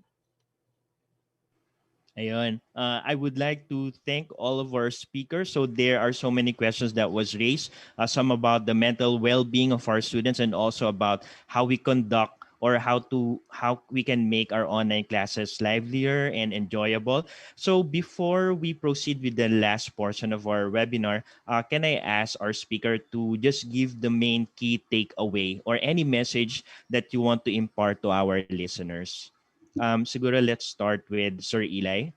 Ayun. I would like to thank all of our speakers. So there are so many questions that was raised, some about the mental well-being of our students and also about how we conduct or how we can make our online classes livelier and enjoyable. So before we proceed with the last portion of our webinar, can I ask our speaker to just give the main key takeaway or any message that you want to impart to our listeners? Siguro let's start with Sir Eli.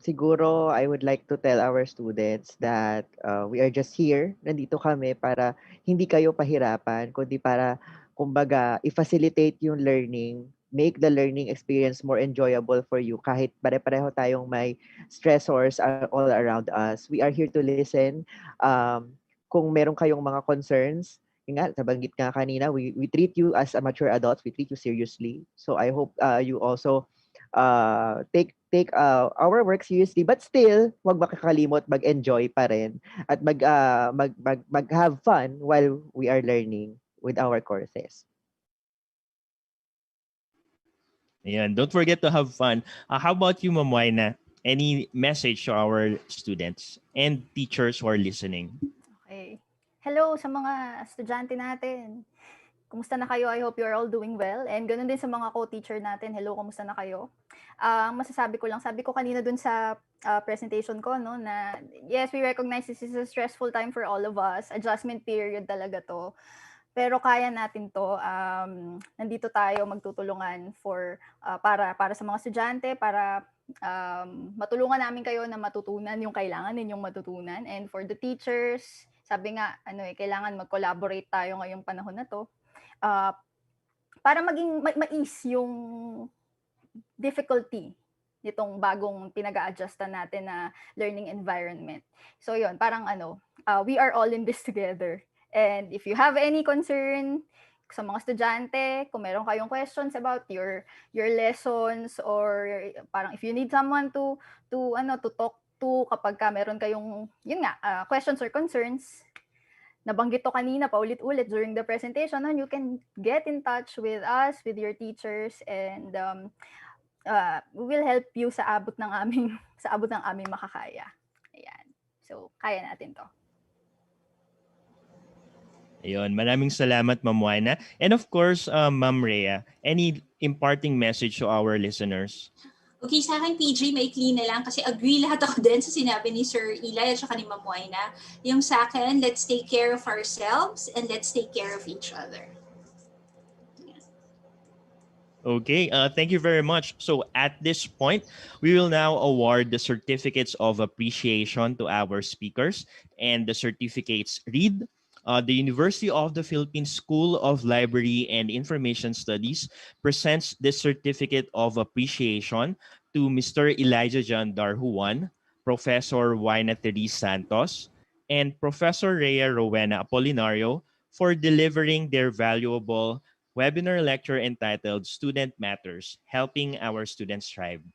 Siguro I would like to tell our students that we are just here. Nandito kami para hindi kayo pahirapan, kundi para, kumbaga, i-facilitate yung learning, make the learning experience more enjoyable for you kahit pare-pareho tayong may stressors all around us. We are here to listen. Kung meron kayong mga concerns, yun nga, nabanggit nga kanina, we treat you as a mature adults, we treat you seriously. So I hope you also take our work seriously, but still wag makakalimot mag-enjoy pa rin at mag have fun while we are learning with our courses. Ayan, don't forget to have fun. How about you, Ma'am Waina? Any message to our students and teachers who are listening? Okay. Hello sa mga estudyante natin. Kumusta na kayo? I hope you're all doing well. And ganun din sa mga co-teacher natin. Hello, kumusta na kayo? Masasabi ko lang, sabi ko kanina dun sa presentation ko, no, na yes, we recognize this is a stressful time for all of us. Adjustment period talaga to. Pero kaya natin to. Nandito tayo magtutulungan para sa mga estudyante, para matulungan namin kayo na matutunan yung kailangan ninyong matutunan. And for the teachers, sabi nga, kailangan mag-collaborate tayo ngayong panahon na to. Para maging mais yung difficulty nitong bagong pinag-a-adjustan natin na learning environment. So yun, parang we are all in this together. And if you have any concern sa mga estudyante, kung meron kayong questions about your lessons, or parang if you need someone to talk to kapag meron kayong questions or concerns, nabanggit to kanina paulit-ulit during the presentation, you can get in touch with us, with your teachers, and we will help you sa abot ng aming makakaya. Ayan. So, kaya natin to. Ayun, maraming salamat, Ma'am Waina. And of course, Ma'am Rhea, any imparting message to our listeners? Okay, sa akin, PJ, maikli na lang kasi agree lahat ako din sa sinabi ni Sir Eli at saka ni Ma'am Waina. Yung sa akin, let's take care of ourselves and let's take care of each other. Okay, thank you very much. So at this point, we will now award the certificates of appreciation to our speakers. And the certificates read, the University of the Philippines School of Library and Information Studies presents this certificate of appreciation to Mr. Elijah John Darhuan, Professor Waina Therese Santos, and Professor Rhea Rowena Apolinario for delivering their valuable webinar lecture entitled Student Matters, Helping Our Students Thrive,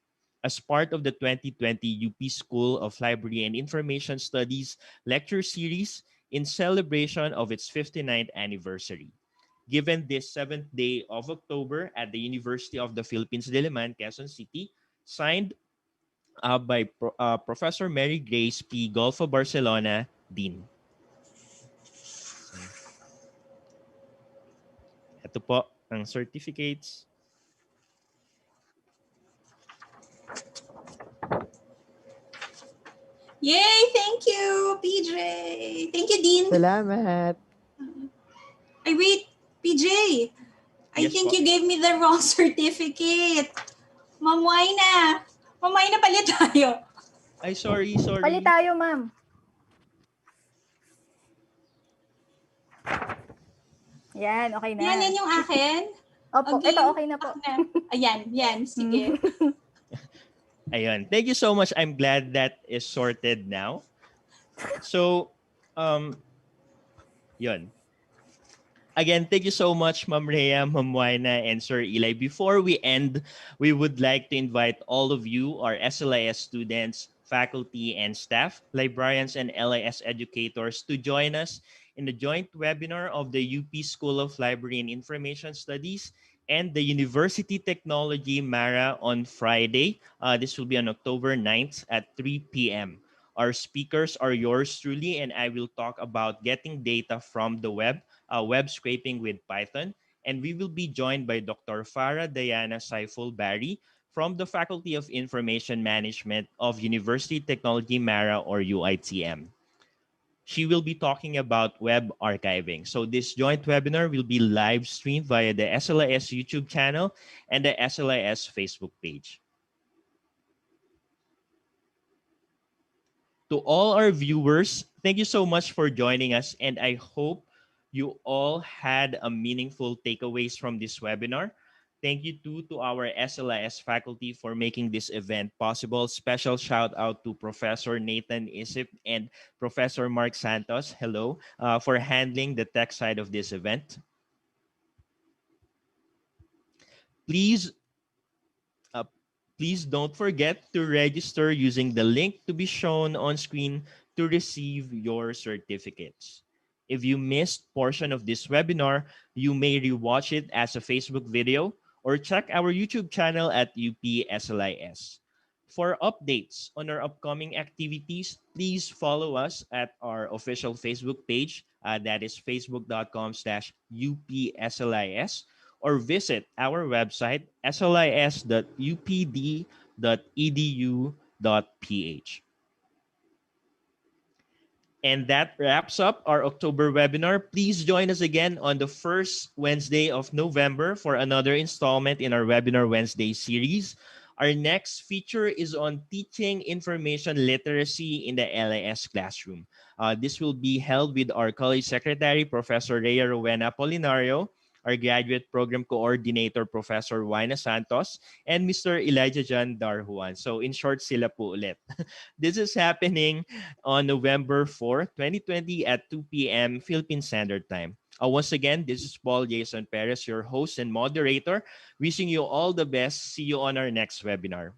as part of the 2020 UP School of Library and Information Studies Lecture Series in celebration of its 59th anniversary. Given this 7th day of October at the University of the Philippines, Diliman, Quezon City, signed by Professor Mary Grace P. Golfo Barcelona, Dean. Ito po ang certificates. Yay! Thank you, PJ! Thank you, Dean! Salamat! Ay, wait, PJ. I Yes think po. you gave me the wrong certificate. Ma'am Wina. Ma'am Wina, palit tayo. Ay, sorry, Palit sorry. tayo, ma'am. Yan, okay Yan, na. yan yung akin. Opo, ito Again, okay na po. ako na. Ayan, yan, sige. Ayun. Thank you so much. I'm glad that is sorted now. So, yun. Again, thank you so much, Ma'am Rhea, Ma'am Waina, and Sir Eli. Before we end, we would like to invite all of you, our SLIS students, faculty, and staff, librarians, and LIS educators to join us in the joint webinar of the UP School of Library and Information Studies and the University Technology Mara on Friday. This will be on October 9th at 3 p.m. Our speakers are yours truly, and I will talk about getting data from the web scraping with Python. And we will be joined by Dr. Farah Diana Saiful Bari from the Faculty of Information Management of University Technology Mara or UITM. She will be talking about web archiving. So this joint webinar will be live streamed via the SLIS YouTube channel and the SLIS Facebook page. To all our viewers, thank you so much for joining us, and I hope you all had a meaningful takeaways from this webinar. Thank you too to our SLIS faculty for making this event possible. Special shout out to Professor Nathan Isip and Professor Mark Santos. Hello, for handling the tech side of this event. Please Uh, please don't forget to register using the link to be shown on screen to receive your certificates. If you missed portion of this webinar, you may rewatch it as a Facebook video or check our YouTube channel at UPSLIS. For updates on our upcoming activities, please follow us at our official Facebook page. That is facebook.com/UPSLIS or visit our website slis.upd.edu.ph. And that wraps up our October webinar. Please join us again on the first Wednesday of November for another installment in our Webinar Wednesday series. Our next feature is on teaching information literacy in the LIS classroom. This will be held with our college secretary, Professor Rhea Rowena Polinario, our graduate program coordinator, Professor Waina Santos, and Mr. Elijah John Darhuan. So in short, sila po ulit. This is happening on November 4, 2020 at 2 p.m. Philippine Standard Time. Once again, this is Paul Jason Perez, your host and moderator, wishing you all the best. See you on our next webinar.